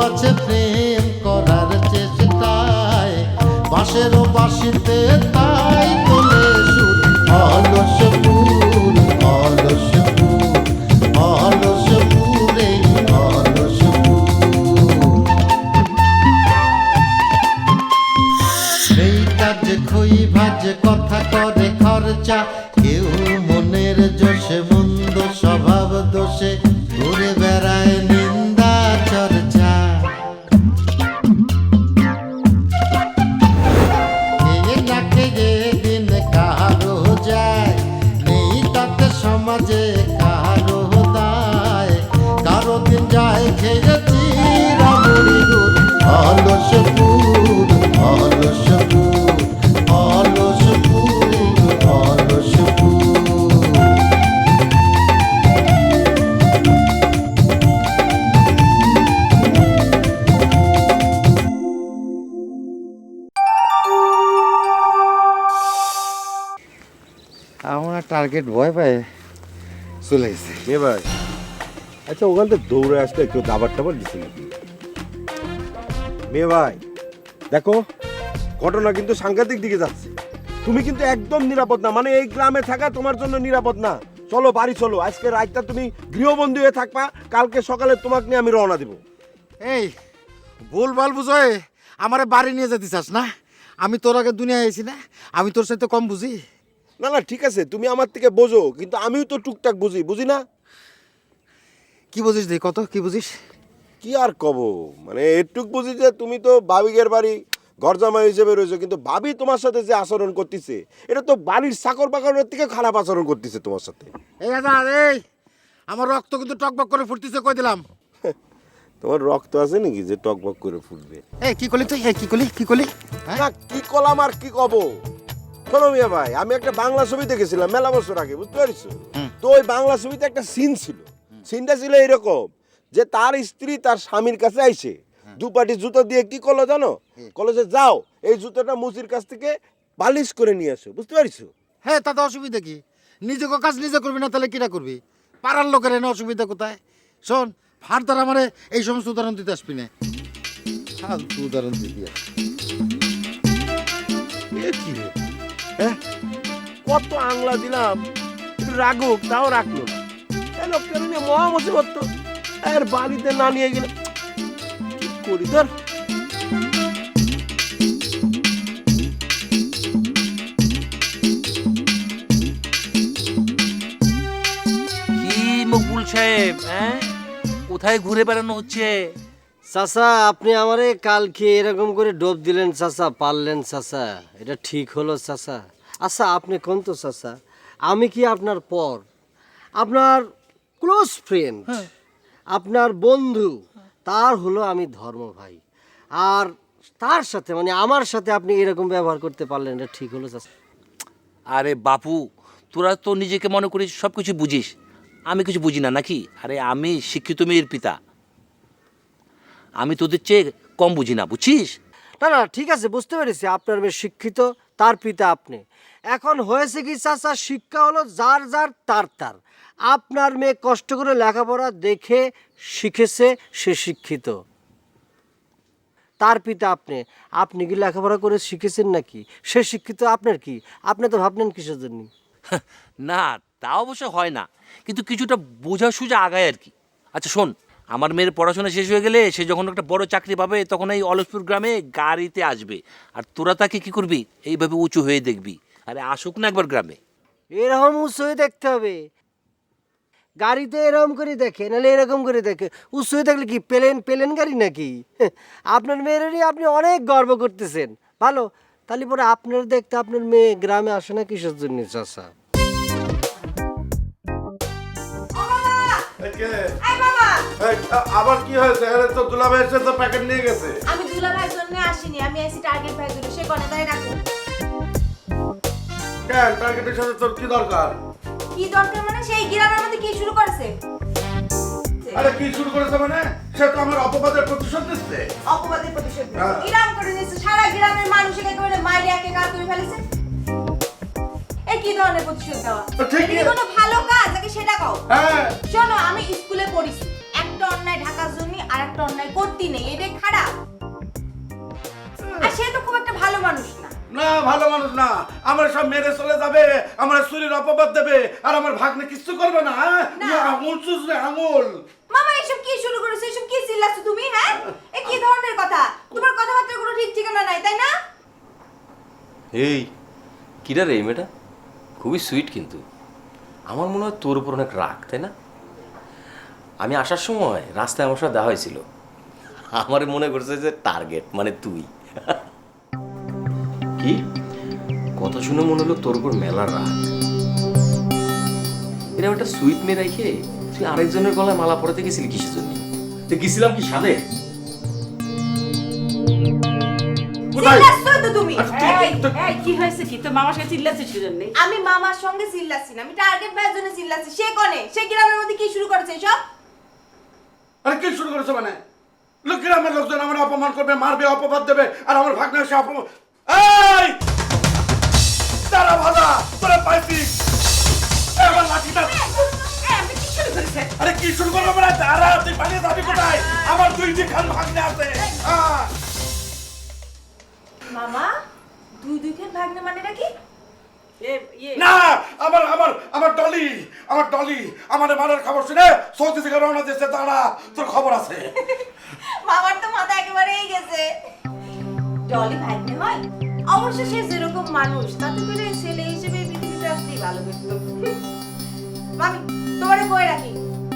আছে প্রেম করার চেষ্টায়, বাঁশেরও বাঁশিতে তাই তোলে সুর। অলস ফুল, অলস ফুল, অলস ফুলে, অলস ফুল। এই কাজে খই ভাজে কথা করে খরচা, কেউ মনের জোশে মন্দ স্বভাব দোষে ঘুরে বেড়ায় নিন্দা চর্চা। কে না খেয়ে দিন কারো যায়, নেই তাতে সমাজে কারো দায়। কারো দিন যায় খেয়েছি রামুড়ি গুড়। অলস ফুল, অলস ফুল, অলস ফুল, অলস ফুল। আমার টার্গেট ভয় পায় চলে গেছে। মেয়ে ভাই, আচ্ছা ওখান থেকে দৌড়ে আসতে একটু দাবার টাবার দিচ্ছে নাকি? মেয়ে ভাই দেখো, ঘটনা কিন্তু সাংঘাতিক দিকে যাচ্ছে। তুমি কিন্তু একদম নিরাপদ না, মানে এই গ্রামে থাকা তোমার জন্য নিরাপদ না। চলো বাড়ি চলো, আজকে রাতটা তুমি গৃহবন্দী হয়ে থাকবা, কালকে সকালে তোমাকে নিয়ে আমি রওনা দেবো। এই ভুলভাল বুঝোয় আমারে বাড়ি নিয়ে যেতে চাস না? আমি তোর আগে দুনিয়া আইছি না? আমি তোর সাথে কম বুঝি? না না ঠিক আছে, তুমি আমার থেকে বোঝো, কিন্তু আমিও তো টুকটাক বুঝি, বুঝি না? কি বুঝিস দেখ, কত কি বুঝিস? কি আর কব, মানে এটুক বুঝি যে তুমি তো ভাবিকের বাড়ি ঘরজামাই হিসেবে রয়েছো, কিন্তু ভাবি তোমার সাথে যে আচরণ করতেছে, এটা তো বাড়ির চাকর বাকরের থেকে খারাপ আচরণ করতেছে তোমার সাথে। এই দাদা, এই আমার রক্ত কিন্তু টকবক করে ফুটতেছে, কই দিলাম। তোমার রক্ত আছে নাকি যে টকবক করে ফুটবে? এই কি করলি তুই? এই কি করলি, কি করলি? না কি কলাম আর কি কব। শোনো মিয়া ভাই, আমি একটা বাংলা ছবি দেখেছিলাম মেলা বছর আগে, বুঝতে পারছো? তো ওই বাংলা ছবিতে একটা সিন ছিল। সিনটা ছিল এরকম যে তার স্ত্রী তার স্বামীর কাছে আইছে, দুপাটি জুতো দিয়ে কি করলো জানো? করলো যে যাও এই জুতোটা মুচির কাছ থেকে পালিশ করে নিয়ে আসো, বুঝতে পারছো? হ্যাঁ, তাতে অসুবিধা কি? নিজেকে কাজ নিজে করবি না তাহলে কিরা করবি? পাড়ার লোকের এনে অসুবিধা কোথায়? শোন, ফার্দার আমারে এই সমস্ত উদাহরণ দিতে আসবি না। ফালতু উদাহরণ দিবি। হ্যাঁ, কত আংলা দিলাম, একটু রাগুক তাও রাখলো না। এই লোকটা নিয়ে মহা মুসিবত তো, এর বাড়িতে না নিয়ে গেলে কি করি তোর? কি মকবুল সাহেব, হ্যাঁ কোথায় ঘুরে বেড়ানো হচ্ছে? চাচা, আপনি আমারে কালকে এরকম করে ডোব দিলেন চাচা, পারলেন চাচা, এটা ঠিক হলো চাচা? আচ্ছা আপনি কোন তো চাচা, আমি কি আপনার পর, আপনার ক্লোজ ফ্রেন্ড, আপনার বন্ধু, তার হলো আমি ধর্ম ভাই, আর তার সাথে মানে আমার সাথে আপনি এরকম ব্যবহার করতে পারলেন, এটা ঠিক হলো চাচা? আরে বাপু, তোরা তো নিজেকে মনে করিস সব কিছু বুঝিস, আমি কিছু বুঝি না নাকি? আরে আমি শিক্ষিত মেয়ের পিতা, আমি তোদের চেয়ে কম বুঝি না, বুঝছিস? না না ঠিক আছে, বুঝতে পেরেছি আপনার মেয়ে শিক্ষিত, তার পিতা আপনি। এখন হয়েছে কি চাচা, শিক্ষা হলো যার যার তার তার। আপনার মেয়ে কষ্ট করে লেখাপড়া দেখে শিখেছে, সে শিক্ষিত, তার পিতা আপনি। আপনি কি লেখাপড়া করে শিখেছেন নাকি? সে শিক্ষিত, আপনার কি? আপনি তো ভাবলেন কিসের জন্য? না তা অবশ্য হয় না, কিন্তু কিছুটা বোঝা সুঝা আগায় আর কি। আচ্ছা শোন, আমার মেয়ের পড়াশোনা শেষ হয়ে গেলে সে যখন একটা বড় চাকরি পাবে তখন এই অলসপুর গ্রামে গাড়িতে আসবে, আর তোরা তাকে কি করবি, এইভাবে উঁচু হয়ে দেখবি। আরে আসুক না একবার গ্রামে। এরকম উঁচু হয়ে দেখতে হবে, গাড়িতে এরকম করে দেখে, নাহলে এরকম করে দেখে। উঁচু হয়ে দেখলে কি প্লেন প্লেন গাড়ি নাকি? আপনার মেয়েরই আপনি অনেক গর্ব করতেছেন, ভালো। তাহলে পরে আপনার দেখতে আপনার মেয়ে গ্রামে আসে না কিসের জন্য চাচা? আবার কি হয়েছে? তো দুলাভাই এসে তো প্যাকেট নিয়ে গেছে। আমি দুলাভাইয়ের জন্য আসিনি, আমি আইছি টার্গেট ভাই ধরে, সে কোনে দাঁড়িয়ে রাখো। কেন প্যাকেটের সাথে তোর কি দরকার? কি দরকার মানে? সেই গ্রামের মধ্যে কি শুরু করেছে? আরে কি শুরু করেছে মানে? সে তো আমার অপবাদের প্রতিশোধ নিচ্ছে। অপবাদের প্রতিশোধ নিচ্ছে, গ্রাম করে নিচ্ছে, সারা গ্রামের মানুষকে একেবারে মাইরে একে কাজ করে ফেলেছে। এই কি ধরনের প্রতিশোধ দেওয়া? এটা কি কোনো ভালো কাজ নাকি সেটা কও? হ্যাঁ শোনো, আমি স্কুলে পড়িছি, একটা অন্যায় ঢাকার জন্য আর একটা অন্যায় করতে সম্পত্তি নেই, এটাই খারাপ। আর সে তো খুব একটা ভালো মানুষ না। না ভালো মানুষ না, আমার সব মেরে চলে যাবে, আমার শরীর অপবাদ দেবে, আর আমার ভাগ্নে কিছু করবে না। হ্যাঁ আঙুল চুষবে আঙুল। মামা এসব কি শুরু করেছো? এসব কি চিল্লাচ্ছ তুমি? হ্যাঁ, এ কি ধরনের কথা? তোমার কথাবার্তার কোনো ঠিক ঠিকানা নাই, তাই না? এই কিরা রে এই মেয়েটা খুবই সুইট, কিন্তু আমার মনে হয় তোর উপর অনেক রাগ, তাই না? আমি আসার সময় রাস্তায় আমার সাথে দেখা হয়েছিল, আমার মনে করছে যে টার্গেট মানে তুই। কি কথা শুনে মনে হলো তোর উপর মেলা রাগ। এরকম একটা সুইট মেয়ে রেখে তুই আরেকজনের গলায় মালা পরাতে গেছিলি কিসের জন্য? তো গেছিলাম কি সাথে? চিল্লাচ্ছ তো তুমি। এই কি হয়েছে কি? তোর মামার সাথে চিল্লাচ্ছিস কি জন্য? আমি মামার সঙ্গে চিল্লাচ্ছি না, আমি টার্গেট ভাইয়ের জন্য চিল্লাচ্ছি। সে কোনে? সে গ্রামের মধ্যে কি শুরু করেছে এসব? আরে কি শুরু করেছো মানে? লোকের আমার লোকজন আমার অপমান করবে, মারবে, অপবাদ দেবে, আর আমার ভাগ্নে এসে অপমান। এই তারা ভাজা তোরা পাইছিস এবার লাঠিটা। আমি কি শুরু করেছে? আরে কি শুরু করবো মানে? তারা তুই পালিয়ে যাবি কোথায়? আমার দুই দিন খান ভাগ্নে আছে। মামা দুই খান ভাগ্নে মানেটা কি? না আমার আমার আমার ডলি, আমার ডলি আমার মারার খবর শুনে সৌদি থেকে রওনা দিয়েছে। তারা তোর খবর আছে? মামার তো মাথা একেবারেই গেছে। ডলি ভাগ্নে হয়? অবশ্য সে যেরকম মানুষ তাতে করে ছেলে হিসেবে পৃথিবীতে আসতেই ভালো করতো। মামি তোমারে কই রাখি,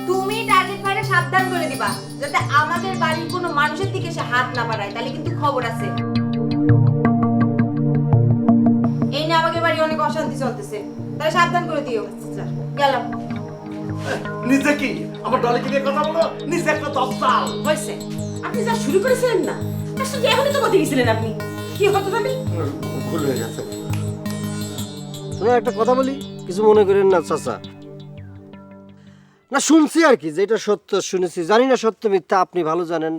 তুমি টার্গেট ভাইরে সাবধান করে দিবা যাতে আমাদের বাড়ির কোনো মানুষের দিকে সে হাত না বাড়ায়, তাহলে কিন্তু খবর আছে। এই না আমাদের বাড়ি অনেক অশান্তি চলতেছে, তাহলে সাবধান করে দিও। গেলাম। নিজে কি আমার ডলিকে নিয়ে কথা বলো? নিজে একটা 10 সাল হয়েছে আপনি যা শুরু করেছিলেন না, তার সঙ্গে এখনই তো কথা গেছিলেন আপনি। কি হতো ভাবি? ভুল হয়ে গেছে। শোনো একটা কথা বলি, কিছু মনে করেন না চাচা। না শুনছি আর কি, যেটা সত্য শুনেছি, জানি না সত্য মিথ্যা, আপনি ভালো জানেন।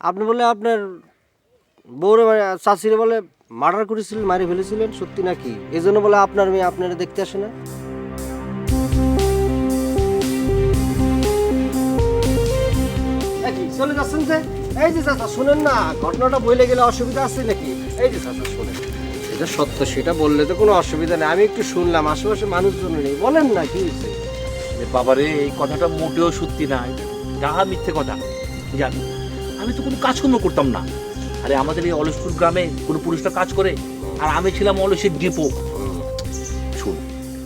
আপনি বলে আপনার বউরে চাচিরে বলে মার্ডার করেছিলেন, মারি ফেলেছিলেন, সত্যি নাকি? এই জন্য বলে আপনার মেয়ে আপনারা দেখতে আসে না? চলে যাচ্ছেন যে? এই যে চাচা শোনেন না, ঘটনাটা বলে গেলে অসুবিধা আছে নাকি? এই যে চাচা শোনেন, এটা সত্য, সেটা বললে তো কোনো অসুবিধা নেই। আমি একটু শুনলাম, আশেপাশে মানুষজন নেই, বলেন না কি হয়েছে? বাবারে এই কথাটা মোটেও সত্যি না, যা মিথ্যে কথা। জানি আমি তো কোনো কাজকর্ম করতাম না। আরে আমাদের এই অলসপুর গ্রামে কোনো পুরুষটা কাজ করে, আর আমি ছিলাম অলসের ডিপো। শোন,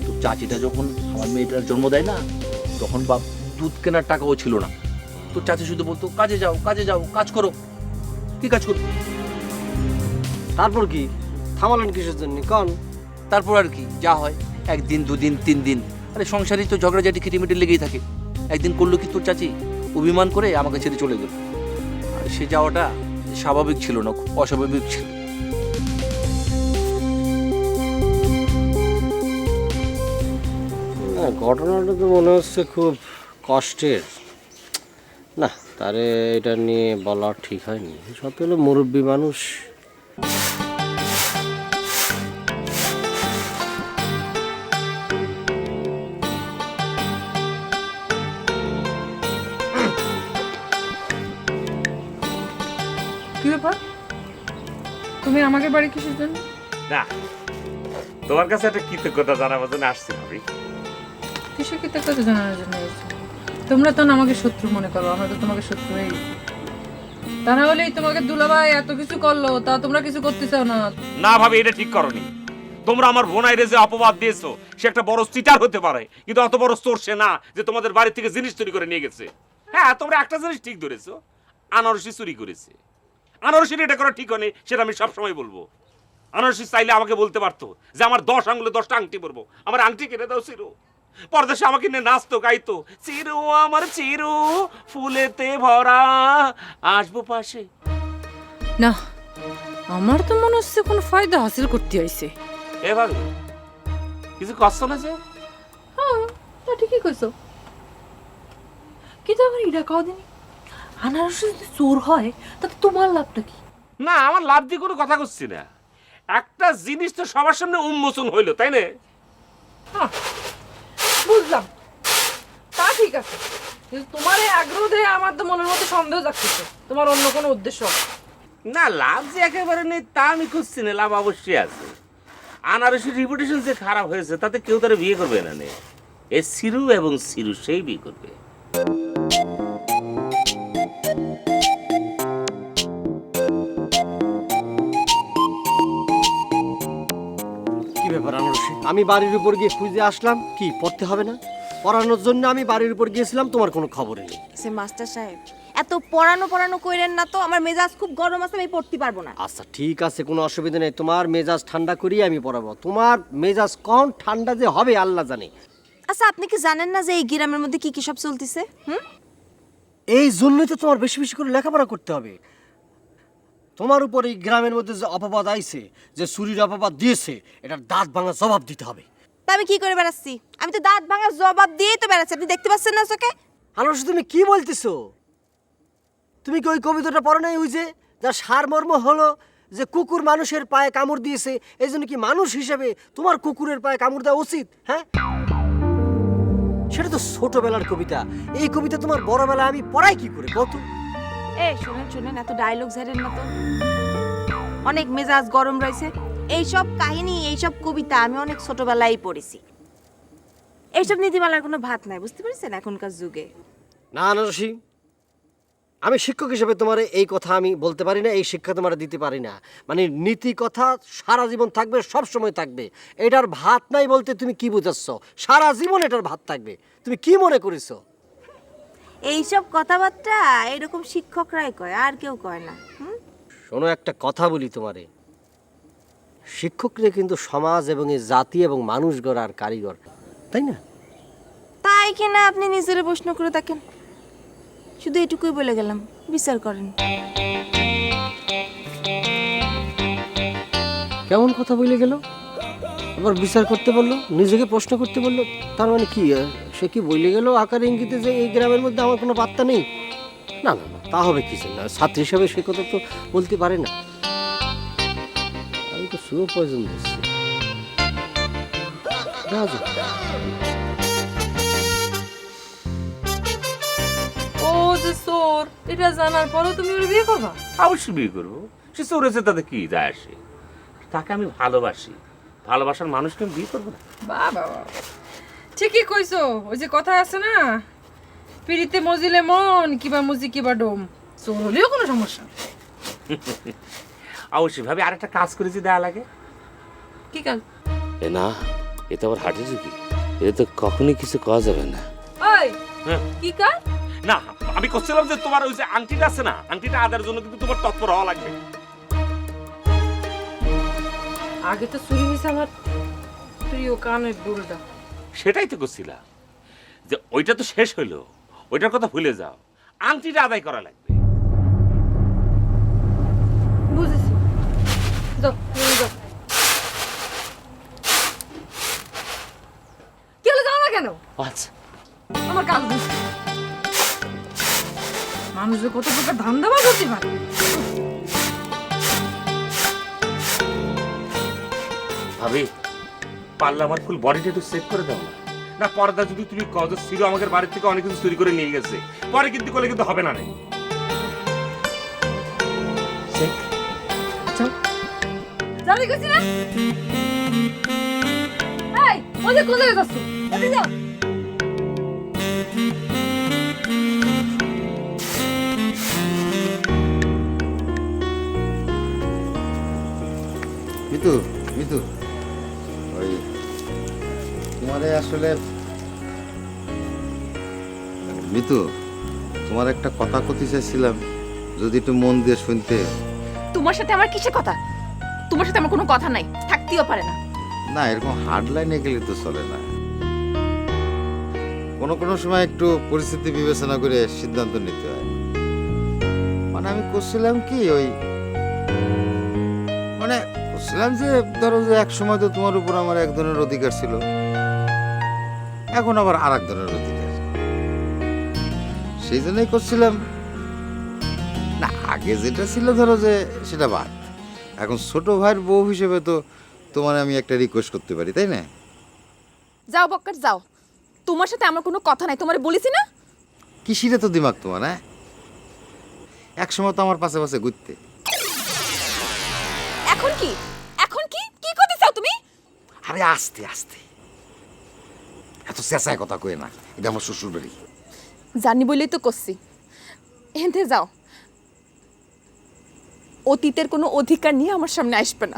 তোর চাচিটা যখন আমার মেয়েটার জন্ম দেয় না, তখন বাপ দুধ কেনার টাকাও ছিল না। তোর চাচি শুধু বলতো কাজে যাও, কাজে যাও, কাজ করো। কি কাজ করো? তারপর কি থামালেন কিসের জন্য কন? তারপর আর কি যা হয়, একদিন দুদিন 3 দিন, আরে সংসারই তো ঝগড়াঝাটি খিটিমিটি লেগেই থাকে। একদিন করলো কি তোর চাচি অভিমান করে আমাকে ছেড়ে চলে গেল। আর সে যাওয়াটা স্বাভাবিক ছিল না, খুব অস্বাভাবিক ছিল। ঘটনাটা তো মনে হচ্ছে খুব কষ্টের। না তারে এটা নিয়ে বলা ঠিক হয়নি, সব হলো মুরব্বী মানুষ। কি ব্যাপার? তুমি আমাকে বাড়ি কিসের জন্য? না, তোমার কাছে একটা কৃতজ্ঞতা জানাবার জন্য আসছি ভাবি। কিসের কৃতজ্ঞতা জানানোর জন্য এসেছো? তোমরা তো না আমাকে শত্রু মনে করো, আমরা তো তোমাকে শত্রু হয়ে গেছি। তা না হলেই তোমাকে দুলাভাই এত কিছু করলো, তা তোমরা কিছু করতে চাও না? না ভাবি, এটা ঠিক করনি। তোমরা আমার বোনাইরে যে অপবাদ দিয়েছো, সে একটা বড় চিটার হতে পারে, কিন্তু অত বড় চোর সে না যে তোমাদের বাড়ি থেকে জিনিস চুরি করে নিয়ে গেছে। হ্যাঁ, তোমরা একটা জিনিস ঠিক ধরেছো, আনারসি চুরি করেছে। আনারসির এটা করা ঠিক হয়নি, সেটা আমি সবসময় বলবো। আনারসি চাইলে আমাকে বলতে পারতো যে আমার 10 আঙুলে 10টা আংটি পরবো, আমার আংটি কেটে দাও চিরু। পরদেশে আমাকে নিয়ে নাচতো গাইতো, চিরু আমার চিরু ফুলেতে ভরা, আসবো পাশে। না, আমার তো মনে হচ্ছে কোনো ফায়দা হাসিল করতে আইছে। এভাবে কিছু কষ্ট না যে? হ্যাঁ, তা ঠিকই কইছো। কিন্তু আমার ইরা কদিন আনারস যদি চোর হয় তাতে তোমার লাভটা কি? না, আমার লাভ দিয়ে কোনো কথা করছি না। একটা জিনিস তো সবার সামনে উন্মোচন হইলো, তাই না? বুঝলাম, তা ঠিক আছে, কিন্তু তোমার এই আগ্রহ দেখে আমার তো মনের মধ্যে সন্দেহ জাগতেছে তোমার অন্য কোনো উদ্দেশ্য আছে। না, লাভ যে একেবারে নেই তা আমি খুঁজছি না, লাভ অবশ্যই আছে। আনারসের রিপুটেশন যে খারাপ হয়েছে তাতে কেউ তারা বিয়ে করবে না নে। এ সিরু এবং সিরু সেই বিয়ে করবে। কি ব্যাপার আনারসি? আমি বাড়ির উপর গিয়ে খুঁজে আসলাম, কি পড়তে হবে না? পড়ানোর জন্য আমি বাড়ির উপর গিয়েছিলাম, তোমার কোনো খবরই নেই। সে মাস্টার সাহেব এত পড়ানো কইরেন না তো, আমার মেজাজ খুব গরম আছে, আমি পড়তে পারবো না। আচ্ছা ঠিক আছে, কোনো অসুবিধা নেই, তোমার মেজাজ ঠান্ডা করিয়ে আমি পড়াবো। তোমার মেজাজ কোন ঠান্ডা যে হবে আল্লাহ জানে। আচ্ছা আপনি কি জানেন না যে এই গ্রামের মধ্যে কি কি সব চলতেছে? এই জন্যই তো তোমার বেশি বেশি করে লেখাপড়া করতে হবে। তোমার উপর এই গ্রামের মধ্যে যে অপবাদ আইছে, যে চুরির অপবাদ দিয়েছে, এটার দাঁত ভাঙা জবাব দিতে হবে। তা আমি কি করে বেড়াচ্ছি? আমি তো দাঁত ভাঙার জবাব দিয়েই তো বেড়াচ্ছি, আপনি দেখতে পাচ্ছেন না চোখে? আনারস তুমি কি বলতেছো? তুমি কি ওই কবিতাটা পড়ো নাই, ওই যে যার সারমর্ম হলো যে কুকুর মানুষের পায়ে কামড় দিয়েছে, এই জন্য কি মানুষ হিসেবে তোমার কুকুরের পায়ে কামড় দেওয়া উচিত? হ্যাঁ, সেটা তো ছোটবেলার কবিতা। এই কবিতা তোমার বড়বেলা আমি পড়াই কি করে কত? এই শুনেন এত ডায়লগ ঝাড়েন না তো, অনেক মেজাজ গরম রয়েছে। এইসব কাহিনী এইসব কবিতা আমি অনেক ছোটবেলায় পড়েছি। এইসব নীতিমালার কোনো ভাত নাই, বুঝতে পেরেছেন এখনকার যুগে। না আনারসি, আমি শিক্ষক হিসেবে তোমার এই কথা আমি বলতে পারি না, এই শিক্ষা তোমার দিতে পারি না। মানে নীতি কথা সারা জীবন থাকবে, সব সময় থাকবে। এটার ভাত নাই বলতে তুমি কি বুঝাচ্ছ? সারা জীবন এটার ভাত থাকবে, তুমি কি মনে করেছো? এইসব কথাবার্তা এরকম শিক্ষকরাই কয়, আর কেউ কয় না। শোনো, একটা কথা বলি তোমারে, শিক্ষকরা কিন্তু সমাজ এবং এই জাতি এবং মানুষ গড়ার কারিগর, তাই না? তাই কিনা আপনি নিজের প্রশ্ন করে থাকেন। শুধু এটুকুই বলে গেলাম, বিচার করেন। কেমন কথা বলে গেল? আবার বিচার করতে বললো, নিজেকে প্রশ্ন করতে বললো, তার মানে কি? সে কি বলে গেল আকার ইঙ্গিতে যে এই গ্রামের মধ্যে আমার কোনো পাত্তা নেই? না না না, তা হবে কিছু না। ছাত্রী হিসাবে সে কথা তো বলতে পারে না। আমি তো সুরো পয়জন দিচ্ছি। ও যে চোর, এটা জানার পরেও তুমি ওর বিয়ে করবা? অবশ্যই বিয়ে করবো। সে চোরেছে তাতে কি যায় আসে? তাকে আমি ভালোবাসি, ভালোবাসার মানুষকে আমি বিয়ে করবো না। বাবা ঠিকই কইছো। ওই যে কথা আছে না, পিড়িতে মজিলে মন কিবা মুজি কিবা ডোম, চোর হলেও কোনো সমস্যা নেই। অবশ্যই ভাবে আরেকটা কাজ করেছি দেয়া লাগে। কি কাজ? এ না, এ তো আবার হার্টের রুগী, এটা তো কখনই কিছু করা যাবে না। ওই হ্যাঁ। কি কাজ? না, আমি করছিলাম যে তোমার ওই যে আংটিটা আছে না, আংটিটা আদার জন্য কিন্তু তোমার তৎপর হওয়া লাগবে। আগে তো চুরি হয়েছে আমার প্রিয় কানের দুলটা। সেটাই তো করছিলাম, যে ওইটা তো শেষ হইলো, ওইটার কথা ভুলে যাও, আংটিটা আদায় করা লাগবে। বুঝেছি, যাও তুমি যাও। কি হলো, যাও না কেন? আচ্ছা, আমার কাজ বুঝছি। মানুষ যে কত প্রকার ধান্দাবাজ হতে পারে। ভাবি পারলে আমার ফুল বডিটা একটু চেক করে দাও না। না পর্দা যদি তুমি কজ ছিল আমাদের বাড়ি থেকে অনেক কিছু চুরি করে নিয়ে গেছে, পরে কিন্তু করলে কিন্তু হবে না। নেই জানি গেছি না। এই ওই কোথায় যাচ্ছ? এদিকে যাও। মিতু, মিতু, ওই তোমারে আসলে মিতু, তোমার একটা কথা কতি চাইছিলাম, যদি একটু মন দিয়ে শুনতে। তোমার সাথে আমার কিসের কথা? তোমার সাথে আমার কোনো কথা নাই, থাকতেও পারে না। না, এরকম হার্ড লাইনে গেলে তো চলে না। কোনো কোনো সময় একটু পরিস্থিতি বিবেচনা করে সিদ্ধান্ত নিতে হয়। মানে আমি করছিলাম কি, ওই মানে করছিলাম যে ধরো যে এক সময় তো তোমার উপর আমার এক ধরনের অধিকার ছিল, এখন আবার আর এক ধরনের অধিকার। সেই জন্যই করছিলাম না, আগে যেটা ছিল ধরো যে সেটা বাদ। এখন ছোট ভাইয়ের বউ হিসেবে তো তোমার আমি একটা রিকোয়েস্ট করতে পারি, তাই না? যাও বক্কর যাও, তোমার সাথে আমার কোনো কথা নাই, তোমারে বলেছি না। কিসিরে তো দিমাগ তোমার, হ্যাঁ? একসময় তো আমার পাশে পাশে ঘুরতে। এখন কি কি করতে চাও তুমি? আরে আস্তে আস্তে, এত চেঁচায় কথা কয়ে না, এটা আমার শ্বশুর বাড়ি। জানি বলেই তো করছি। এনতে যাও, অতীতের কোনো অধিকার নিয়ে আমার সামনে আসবে না।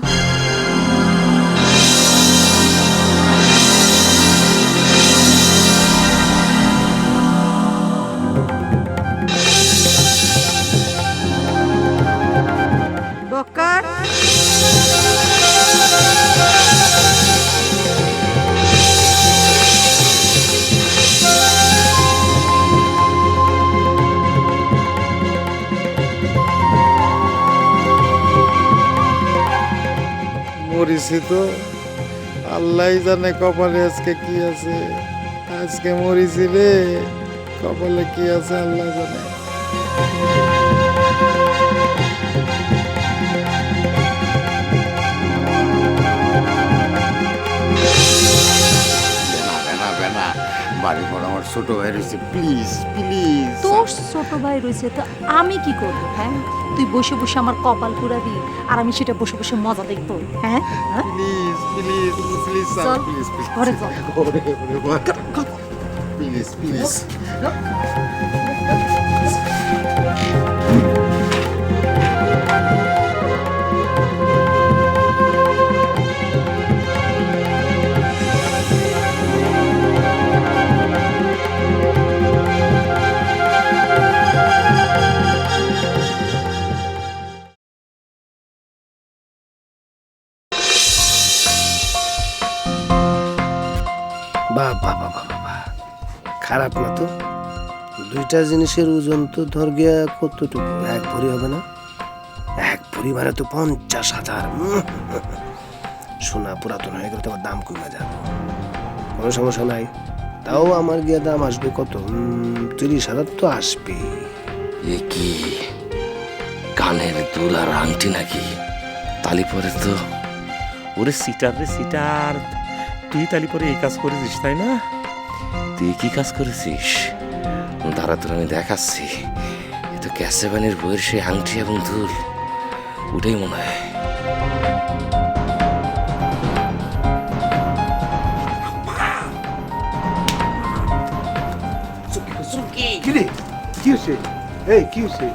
বক্কার মরিছি তো, আল্লাহ জানে কপালে আজকে কি আছে। আজকে মরিছি রে, কপালে কি আছে আল্লাহ জানে। বাড়ি পর আমার ছোট ভাই রয়েছে, প্লিজ প্লিজ। তোর ছোট ভাই রয়েছে তো আমি কি করবো? হ্যাঁ, তুই বসে বসে আমার কপাল পুরাবি আর আমি সেটা বসে বসে মজা দেখবো? হ্যাঁ, প্লিজ প্লিজ প্লিজ চল, প্লিজ প্লিজ ঘরে চল। Please please. বাহ বাহ বাহ বাহ বাহ, খারাপ না তো। দুইটা জিনিসের ওজন তো ধর গিয়া কতটুকু, 1 ভরি হবে না? 1 ভরি মানে তো 50,000। সোনা পুরাতন হয়ে গেলে তোমার দাম কমে যাবে, কোনো সমস্যা নাই। তাও আমার গিয়া দাম আসবে কত? 30,000 তো আসবে। এ কি কানের দুল আর আংটি নাকি? তালি পরে তো ওরে সিটার রে সিটার, তুই তালি পরে এই কাজ করেছিস তাই না? তুই কি কাজ করেছিস? দাঁড়া তোর আমি দেখাচ্ছি। এ তো ক্যাসেবানির বইয়ের সেই আংটি এবং দুল, ওটাই মনে হয়। কিরে কি হয়েছে? এই কি হয়েছে?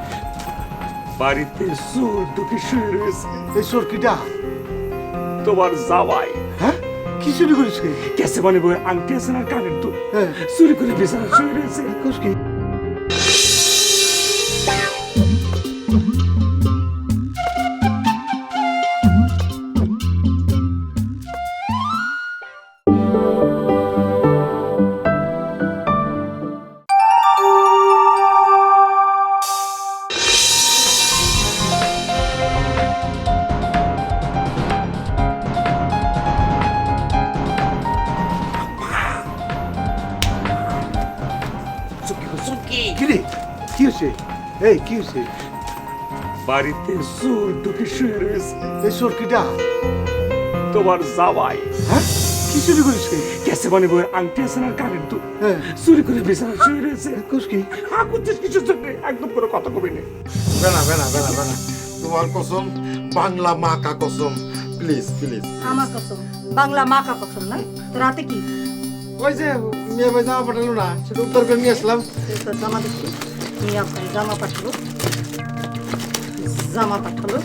বাড়িতে চোর দুটি শুয়ে রয়েছে। এই চোর কিটা? তোমার জামাই। হ্যাঁ, কি চুরি করেছে? ক্যাসে বানি বইয়ের আংটি আছে না কানের তো, হ্যাঁ, চুরি করে বিছানা শুয়ে রয়েছে। কি? কিরে কি হয়েছে? এই কি হয়েছে? বাড়িতে চোর দুটি শুয়ে রয়েছে। এই চোর কিটা? তোমার জামাই। হ্যাঁ, কি চুরি করেছে? ক্যাসে বানি বইয়ের আংটি আছে না কানের তো, হ্যাঁ, চুরি করে বিছানা শুয়ে রয়েছে। কি? হা করছিস কিছুর জন্য? একদম কোনো কথা কবি না। বেনা বেনা বেনা বেনা, তোমার কসম, বাংলা মা কা কসম, প্লিজ প্লিজ। আমার কসম, বাংলা মা কা কসম না। তোর হাতে কি? ওই যে মেয়ে ভাই জামা পাঠালো না, সেটা উত্তর করে নিয়ে আসলাম। তোর জামা দেখছি, নিয়ে আপনার জামা পাঠালো, জামা পাঠালো।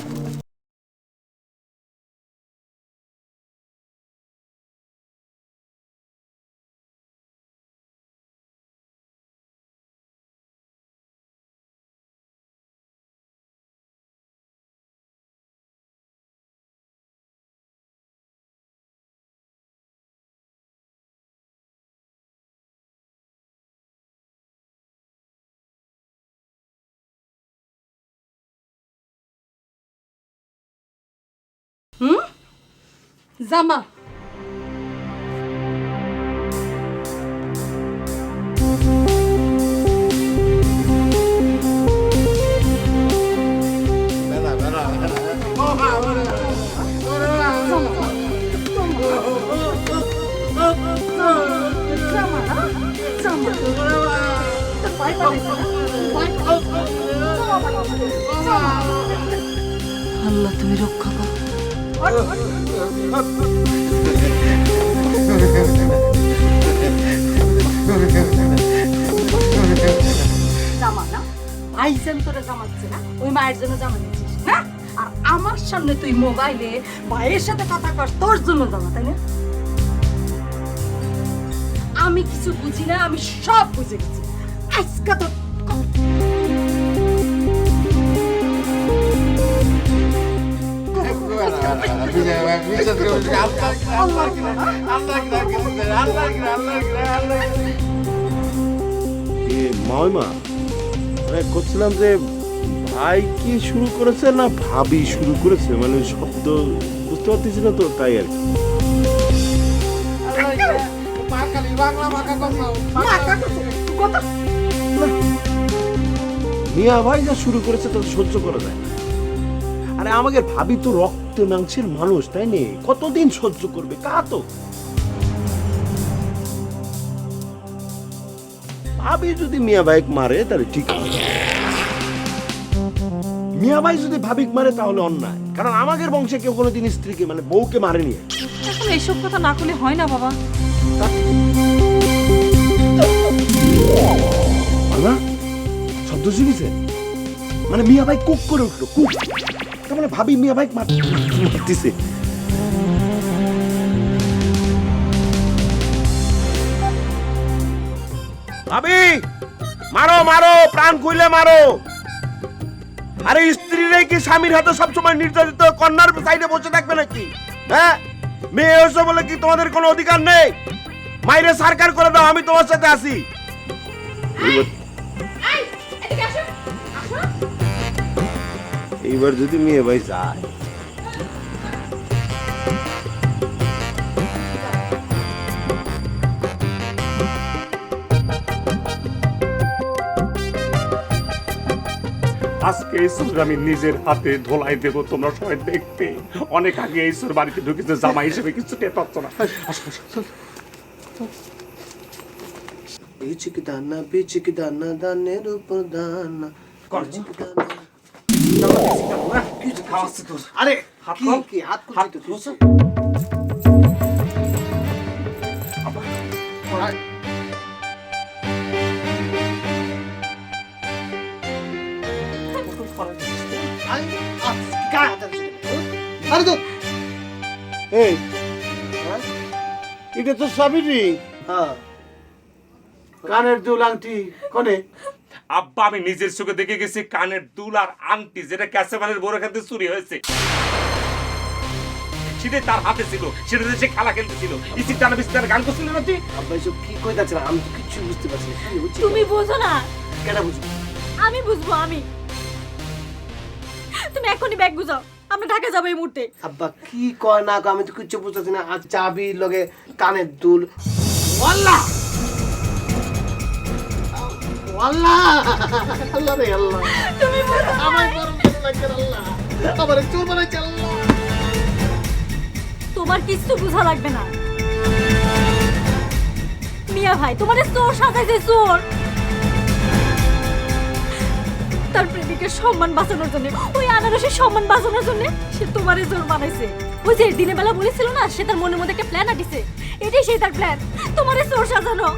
জামা বেনা বেনা জামা না, জামা। আল্লাহ তুমি রক্ষা করো। জামা না ভাইজান তোরা জামাচ্ছে না, ওই মায়ের জন্য জামা নিচ্ছিস না? আর আমার সামনে তুই মোবাইলে ভাইয়ের সাথে কথা কর, তোর জন্য জামা, তাই না? আমি কিছু বুঝি না, আমি সব বুঝে গেছি। আজকে তো মাইমা করছিলাম যে ভাই কি শুরু করেছে না ভাবি শুরু করেছে, মানে শব্দ বুঝতে পারতেছি না তো, তাই আর কি। মিয়া ভাই যা শুরু করেছে তা সহ্য করা যায় না। আরে আমাকে ভাবি তো রক্ত মাংসের মানুষ, তাই নে, কতদিন সহ্য করবে কা তো। ভাবি যদি মিয়া ভাইক মারে তাহলে ঠিক আছে, মিয়া ভাই যদি ভাবিক মারে তাহলে অন্যায়, কারণ আমাদের বংশে কেউ কোনোদিন স্ত্রীকে মানে বউকে মারেনি। এখন এইসব কথা না করলে হয় না বাবা। মামা শব্দ শুনেছে, মানে মিয়া ভাই কুক করে উঠলো, কুক, তার মানে ভাবি মিয়া ভাই মারতেছে। ভাবি মারো মারো, প্রাণ খুইলে মারো। আরে স্ত্রীরাই কি স্বামীর হাতে সবসময় নির্যাতিত কন্যার সাইডে বসে থাকবে নাকি? হ্যাঁ, মেয়ে হয়েছে বলে কি তোমাদের কোনো অধিকার নেই? মাইরে সরকার করে দাও, আমি তোমার সাথে আছি। এইবার যদি মেয়ে ভাই যায়, আজকে এই সুর আমি নিজের হাতে ধোলাই দেবো, তোমরা সবাই দেখবে। অনেক আগে এই সুর বাড়িতে ঢুকেছে, জামা হিসেবে কিছু টের পাচ্ছ না। বিচিক দানা দানের উপর দানা। আরে হাত কি হাত খুলছি তো। এই এটা তো সাবিরি। হ্যাঁ, কানের দুল আংটি কোনে? আব্বা আমি নিজের চোখে দেখে গেছি কানের দুল আর আংটি যেটা ক্যাসেমানের বড় খাতে চুরি হয়েছে, সেটাই তার হাতে ছিল, সেটা সে খেলা খেলতেছিল। ইসি টানা বিস্তার গান করছিল না তুই? আব্বা এসব কি কই যাচ্ছে, আমি তো কিছু বুঝতে পারছি না। কি হচ্ছে? তুমি বোঝো না, কেন বুঝবো? আমি বুঝবো। তুমি এখনই ব্যাগ গুছাও, আমরা ঢাকা যাবো এই মুহূর্তে। আব্বা কি কয় না কয় আমি তো কিছু বুঝতেছি না। আর চাবি লগে কানের দুল। আল্লাহ আল্লাহ আল্লাহ রে আল্লাহ, তুমি আমার বড় লাগে আল্লাহ, আমার চোর বানাইছে আল্লাহ। তোমার কিছু বোঝা লাগবে না। মিয়া ভাই তোমার চোর সাজাইছে, চোর। তার প্রেমিকের সম্মান বাঁচানোর জন্য, ওই আনারসের সম্মান বাঁচানোর জন্য সে তোমারে চোর বানাইছে। ওই যে দিনের বেলা বলেছিল না, সে তার মনের মধ্যে একটা প্ল্যান আটিছে, এটাই সেই তার প্ল্যান, তোমারে চোর সাজানো।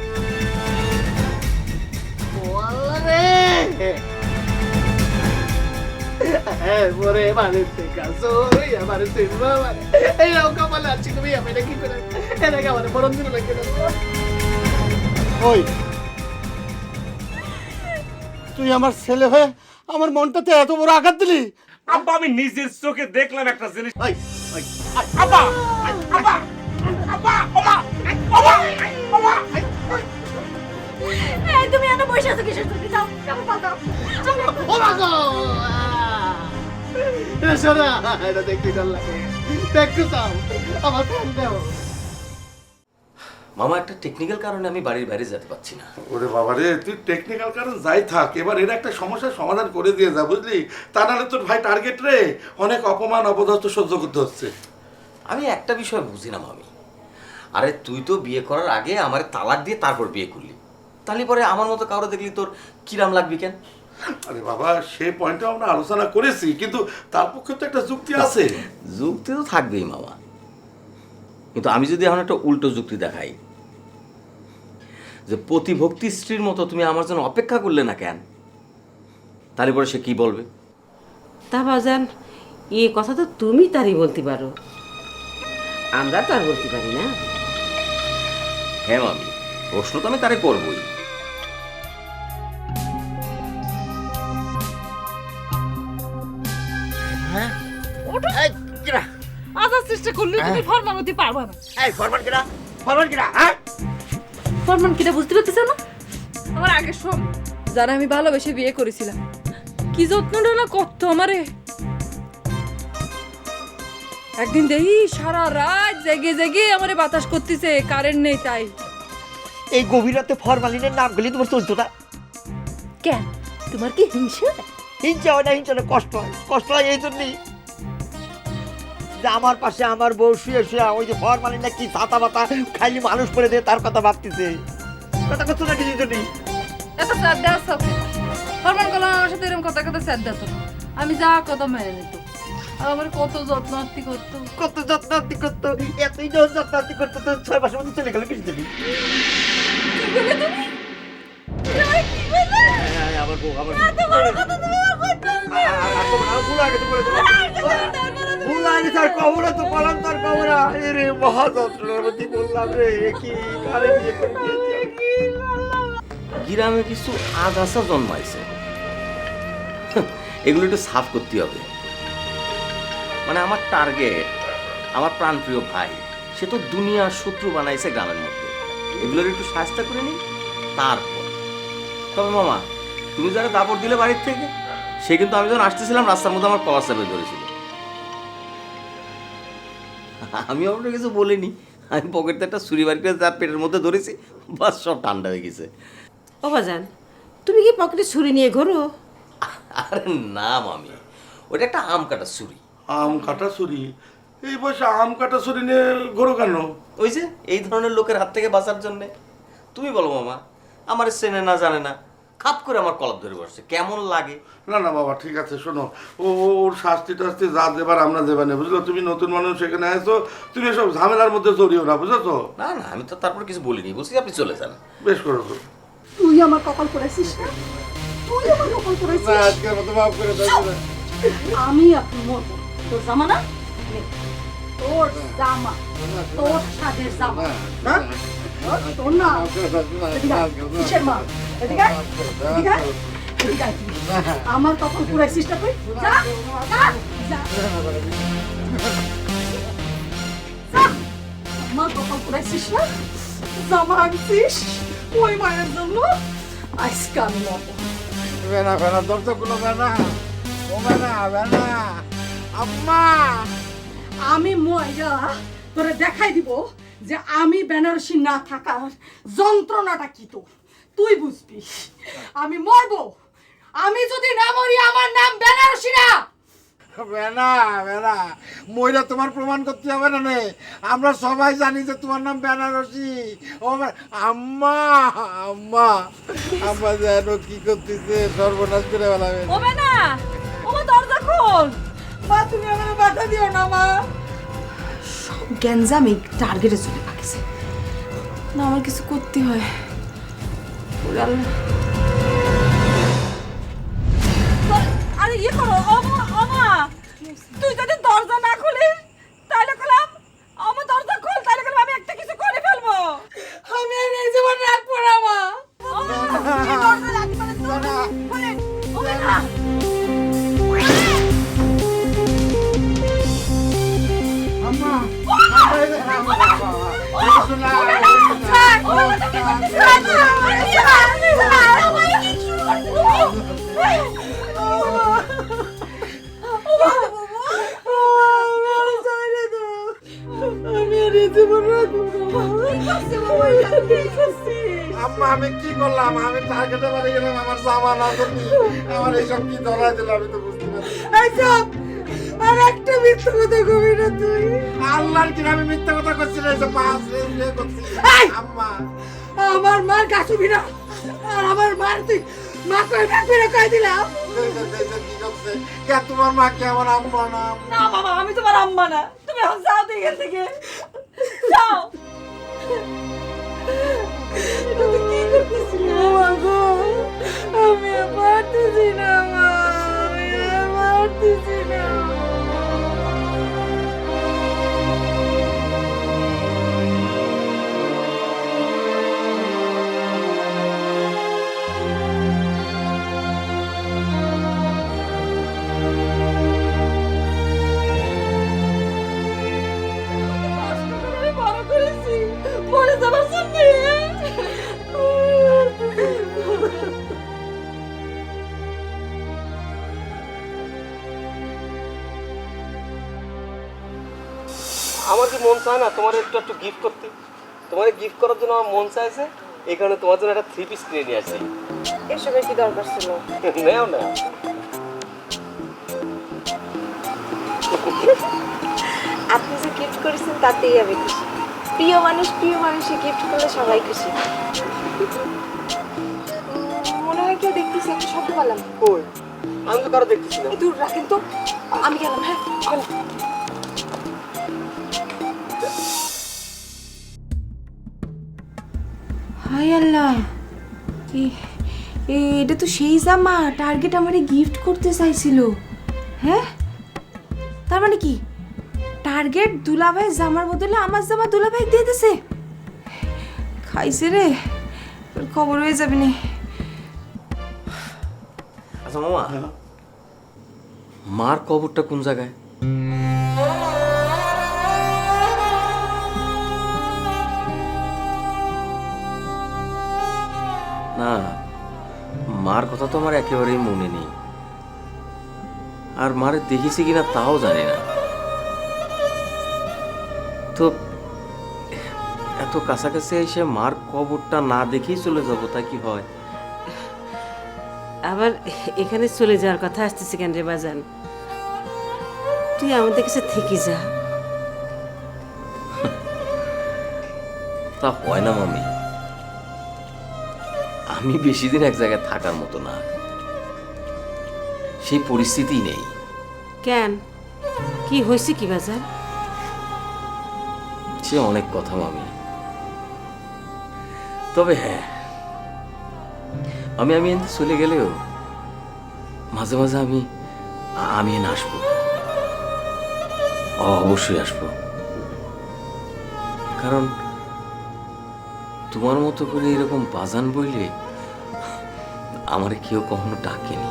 তুই আমার ছেলে হয়ে আমার মনটাতে এত বড় আঘাত দিলি। আব্বা আমি নিজের চোখে দেখলাম একটা জিনিস। আব্বা আব্বা আব্বা ওমা ওমা ওমা, এই তুমি এত বসে আছো কিসের জন্য? যাও, যাও, পালাও। ও মা গো, এটা শোনা, এটা দেখতে ডর লাগে, দেখতে চাও আমার ফোন দাও। মামা একটা টেকনিক্যাল কারণে আমি বাড়ির বাইরে যেতে পারছি না। ওরে বাবা রে, তুই টেকনিক্যাল কারণ যাই থাক, এবার এর একটা সমস্যার সমাধান করে দিয়ে যা, বুঝলি? তা নাহলে তোর ভাই টার্গেট রে, অনেক অপমান অপদস্থ সহ্য করতে হচ্ছে। আমি একটা বিষয় বুঝি না মামি, আরে তুই তো বিয়ে করার আগে আমার তালাক দিয়ে তারপর বিয়ে করলি, তাহলে পরে আমার মতো কাউরে দেখলি তোর কিরাম লাগবি কেন? আরে বাবা, সে পয়েন্টে আমরা আলোচনা করেছি, কিন্তু তার পক্ষে তো একটা যুক্তি আছে। যুক্তি তো থাকবেই মামা, কিন্তু আমি যদি এখন একটা উল্টো যুক্তি দেখাই যে প্রতিভক্তি স্ত্রীর মতো তুমি আমার জন্য অপেক্ষা করলে না কেন, তাহলে পরে সে কি বলবে? তা বাজান, এ কথা তো তুমি তারই বলতে পারো, আমরা তো আর বলতে পারি না। হ্যাঁ মামি, প্রশ্ন তো আমি তারে করবই। আসার চেষ্টা করলে তুমি ফরমান হতে পারবা না। ফরমান কিটা বুঝতে পারতেছ না? আমার আগে সব যারা আমি ভালোবেসে বিয়ে করেছিলাম কি যত্নটা না করতো আমারে। একদিন দেখি সারা রাত জেগে জেগে আমারে বাতাস করতেছে, কারেন্ট নেই তাই। এই গভীর রাতে ফরমালিনের নাম গেলে তোমার চলতো না? কেন, তোমার কি হিংসা? হিংসা হয় না, হিংসা না, কষ্ট হয়। কষ্ট হয় এই জন্যই যে আমার পাশে আমার বউ শুয়ে শুয়ে ওই যে ফরমালিন না কি ছাতা পাতা খাইলি মানুষ করে দিয়ে তার কথা ভাবতেছে। কথা করছো না কিছু জন্যই? এত স্যার দেওয়ার সাথে ফরমান করলাম আমার সাথে এরকম কথা কথা স্যার দিত না, আমি যা কথা মেনে নিত। আর আমার কত যত্ন আত্মি করতো, কত যত্ন আত্মি করতো, এতই যত্ন আত্মি করতো তো 6 মাসের মধ্যে চলে গেল কিছু জন্য। আমার বউ আমার ভুলা গেছে বলে ভুলা গেছে আর কবরা তো পালাম তার কবরা। রে মহা যন্ত্রণার মধ্যে বললাম রে কি কারে বিয়ে করে দিয়েছি। গ্রামে কিছু আগাছা জন্মাইছে, এগুলো একটু সাফ করতে হবে। মানে আমার টার্গেট, আমার প্রাণপ্রিয় ভাই, সে তো দুনিয়ার শত্রু বানাইছে গ্রামের মধ্যে, এগুলোর একটু সাহায্য করে নিই তারপর। তবে মামা, তুমি যারা দাপড় দিলে বাড়ির থেকে, সে কিন্তু আমি যখন আসতেছিলাম রাস্তার মধ্যে আমার কলার চাপে ধরেছিল। আমি আপনার কিছু বলিনি, আমি পকেটে একটা ছুরি বার করে তার পেটের মধ্যে ধরেছি, বাস সব ঠান্ডা হয়ে গেছে। ও বাজান, তুমি কি পকেটে ছুরি নিয়ে ঘোরো? আরে না মামি, ওটা একটা আম কাটা ছুরি। আম কাটা ছুরি? এই বয়সে আম কাটা ছুরি নিয়ে ঘোরো কেন? ওই যে এই ধরনের লোকের হাত থেকে বাঁচার জন্যে। তুমি বলো মামা, আমার চেনে না জানে না, খাপ করে আমার কলার ধরে বসছে, কেমন লাগে? না না বাবা, ঠিক আছে, শোনো, ওর শাস্তি টাস্তি যা দেবার আমরা দেবা না, বুঝলো? তুমি নতুন মানুষ সেখানে আসো, তুমি এসব ঝামেলার মধ্যে জড়িও না, বুঝলো তো? না না, আমি তো তারপর কিছু বলিনি, বলছি আপনি চলে যান। বেশ করেছো। তুই আমার কপাল করেছিস না, তুই আমার কপাল করেছিস। আজকের মতো মাফ করে দাও। আমি এখন মরবো, তোর জামা না, নে। তোর জামা, তোর সাদের জামা, হ্যাঁ? তোর না, এদিকে আয়। কিসের মা? এদিকে আয়, এদিকে আয়, এদিকে আয় তুই। আমার কপাল পুরাইছিস না তুই? যা, যা, যা। যা। আমার কপাল পুরাইছিস না, জামা আনছিস ওই মায়ের জন্য, আজকে আমি মরবো। বেনা বেনা দরজা গুলো বেনা, ও বেনা বেনা, আম্মা। আমি ময়রা তোরে দেখাই দিব যে আমি বেনারসি না থাকার যন্ত্রণাটা কি তোর, তুই বুঝবি। আমি মরবো, আমি যদি না মরি আমার নাম বেনারসি না। বেনা বেনা, মহিলা তোমার প্রমাণ করতে হবে না নে, আমরা সবাই জানি যে তোমার নাম বেনারসি। ও আম্মা আম্মা আম্মা, যেন কি করতেছে, সর্বনাশ করে বেলাবে। ও বেনা, ও দরজা খোল, মা তুমি আমার বাধা দিও না মা। সব গ্যাঞ্জাম এই টার্গেটে চলে পাকিছে না, আমার কিছু করতে হয়। ওরে আল্লাহ। আরে ইয়ে করো, অমা তুই যদি দরজা না খুলিস তাহলে কলাম, আমার দরজা খোল, তাহলে কলাম আমি একটা কিছু করে ফেলবো। আমি আর এই জীবন রাখবো না মা। দরজা লাগবে না, খোলেন। ও বেনা, আম্মা আমি কি করলাম? আমি টার্গেটে বাড়ি গেলাম, আমার জামা না ধরলি, আমার এইসব কি ধরাই দিল আমি তো বুঝতে পারি। আর একটা মিথ্যা কথা কবি না তুই। আল্লাহর কি আমি মিথ্যা কথা করছি না, এসব পাঁচ রে করছি। আম্মা আমার মার কাছে বিনা আর আমার মার তুই মা কই না করে কই দিলাম কে তোমার মা কে আমার আম্মা না? না বাবা, আমি তোমার আম্মা না। তুমি এখন যাও তো এখান থেকে, যাও। এটা তুই কি করতেছিস? মা গো, আমি আর পারতেছি না মা, আমি আর পারতেছি না। কষ্ট করে বড় করেছি, মরে যাবার জন্য। আমার কি মন চায় না তোমার একটু একটু গিফট করতে? তোমার গিফট করার জন্য আমার মন চাইছে, এই কারণে তোমার জন্য একটা 3 পিস কিনে নিয়ে আসছি। এসবের কি দরকার ছিল? নেও না। আপনি যে গিফট করেছেন তাতেই আমি খুশি। প্রিয় মানুষে গিফট করলে সবাই খুশি। মনে হয় কেউ দেখতেছি, একটু শব্দ পেলাম। কই? আমি তো কারো দেখতেছি না। এই দূর রাখেন তো, আমি গেলাম। হ্যাঁ গেলাম। হায় আল্লাহ, এটা তো সেই জামা টার্গেট আমারে গিফট করতে চাইছিল। হ্যাঁ, তার মানে কি টার্গেট দুলাভাই জামার বদলে আমার জামা দুলাভাই দিয়ে দিছে? খাইছে রে, তোর খবর হয়ে যাবে না। আচ্ছা মামা, মার কবরটা কোন জায়গায়? না, মার কথা তো আমার একেবারেই মনে নেই, আর মারে দেখেছি কিনা তাও জানি না। তো এত কাছাকাছি এসে মার কবরটা না দেখেই চলে যাবো, তা কি হয়? আবার এখানে চলে যাওয়ার কথা আসতেছে কেন রে বাজান? তুই আমাদের কাছে থেকে যা। তা হয় না মামি, আমি বেশি দিন এক জায়গায় থাকার মতো না, সেই পরিস্থিতি নেই। কেন, কি হয়েছে কি বাজান? সে অনেক কথা মামি, তবে হ্যাঁ, আমি এতে চলে গেলেও মাঝে মাঝে আমি এনে আসবো, অবশ্যই আসবো। কারণ তোমার মতো করে এরকম বাজান বইলে আমারে কেউ কখনো ডাকেনি।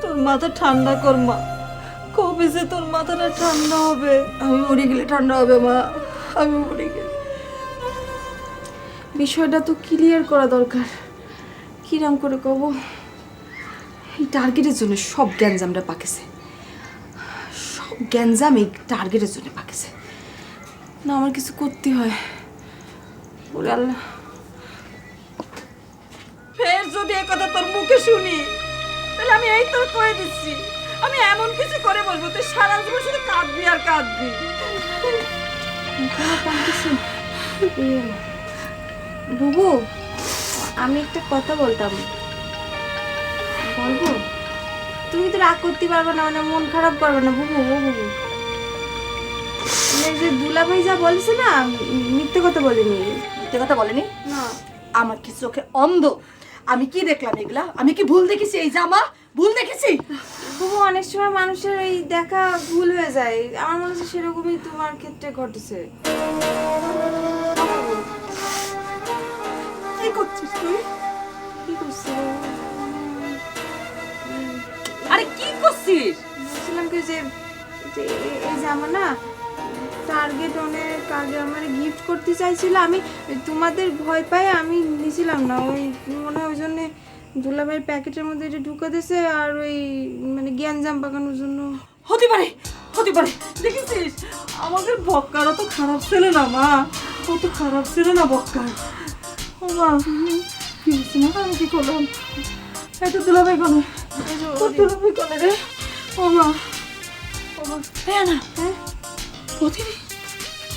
তোর মাথা ঠান্ডা কর মা, কবে যে তোর মাথাটা ঠান্ডা হবে? আমি মরে গেলে ঠান্ডা হবে মা, আমি মরে গেলে। বিষয়টা তো ক্লিয়ার করা দরকার। কিরাম করে কব? এই টার্গেটের জন্য সব গ্যাঞ্জামটা পাকেছে, সব গ্যাঞ্জাম এই টার্গেটের জন্য পাকেছে। না আমার কিছু করতে হয়। ওরে আল্লাহ, ফের যদি এই কথা তোর মুখে শুনি, তাহলে আমি এই তোর কয়ে দিচ্ছি, আমি এমন কিছু করে বলবো তুই সারা জীবন শুধু কাঁদবি আর কাঁদবি। বুবু, আমি একটা কথা বলতাম। বলবো? তুমি তো রাগ করতে পারবে না, মানে মন খারাপ করবে না বুবু? ও বুবু, যে দুলাভাই যা বলছে না, মিথ্যে কথা বলেনি। মিথ্যে কথা বলেনি? না। আমার কি চোখে অন্ধ? আমি কি দেখলাম এগুলা? আমি কি ভুল দেখেছি? এই জামা ভুল দেখেছি? বুবু, অনেক সময় মানুষের এই দেখা ভুল হয়ে যায়। আমার মনে হচ্ছে সেরকমই তোমার ক্ষেত্রে ঘটেছে। কি করছিস তুই? কি করছো? আরে কি করছিস? বলছিলাম কি যে এই জামা না টার্গেট অনেক আগে আমার গিফট করতে চাইছিল। আমি তোমাদের ভয় পাই আমি নিছিলাম না। ওই মনে হয় ওই জন্যে দুলাভাইয়ের প্যাকেটের মধ্যে এটা ঢুকে দিয়েছে, আর ওই মানে গ্যাঞ্জাম পাকানোর জন্য। হতে পারে, হতে পারে। দেখেছিস আমাদের বক্কার অত খারাপ ছিল না মা, অত খারাপ ছিল না বক্কার। ও মা, কি হচ্ছে না? আমি কি করলাম? এত দুলাভাই কোনে? তোর দুলাভাই কোনে রে? ও মা, ও মা, হ্যাঁ না, হ্যাঁ প্রতিদিন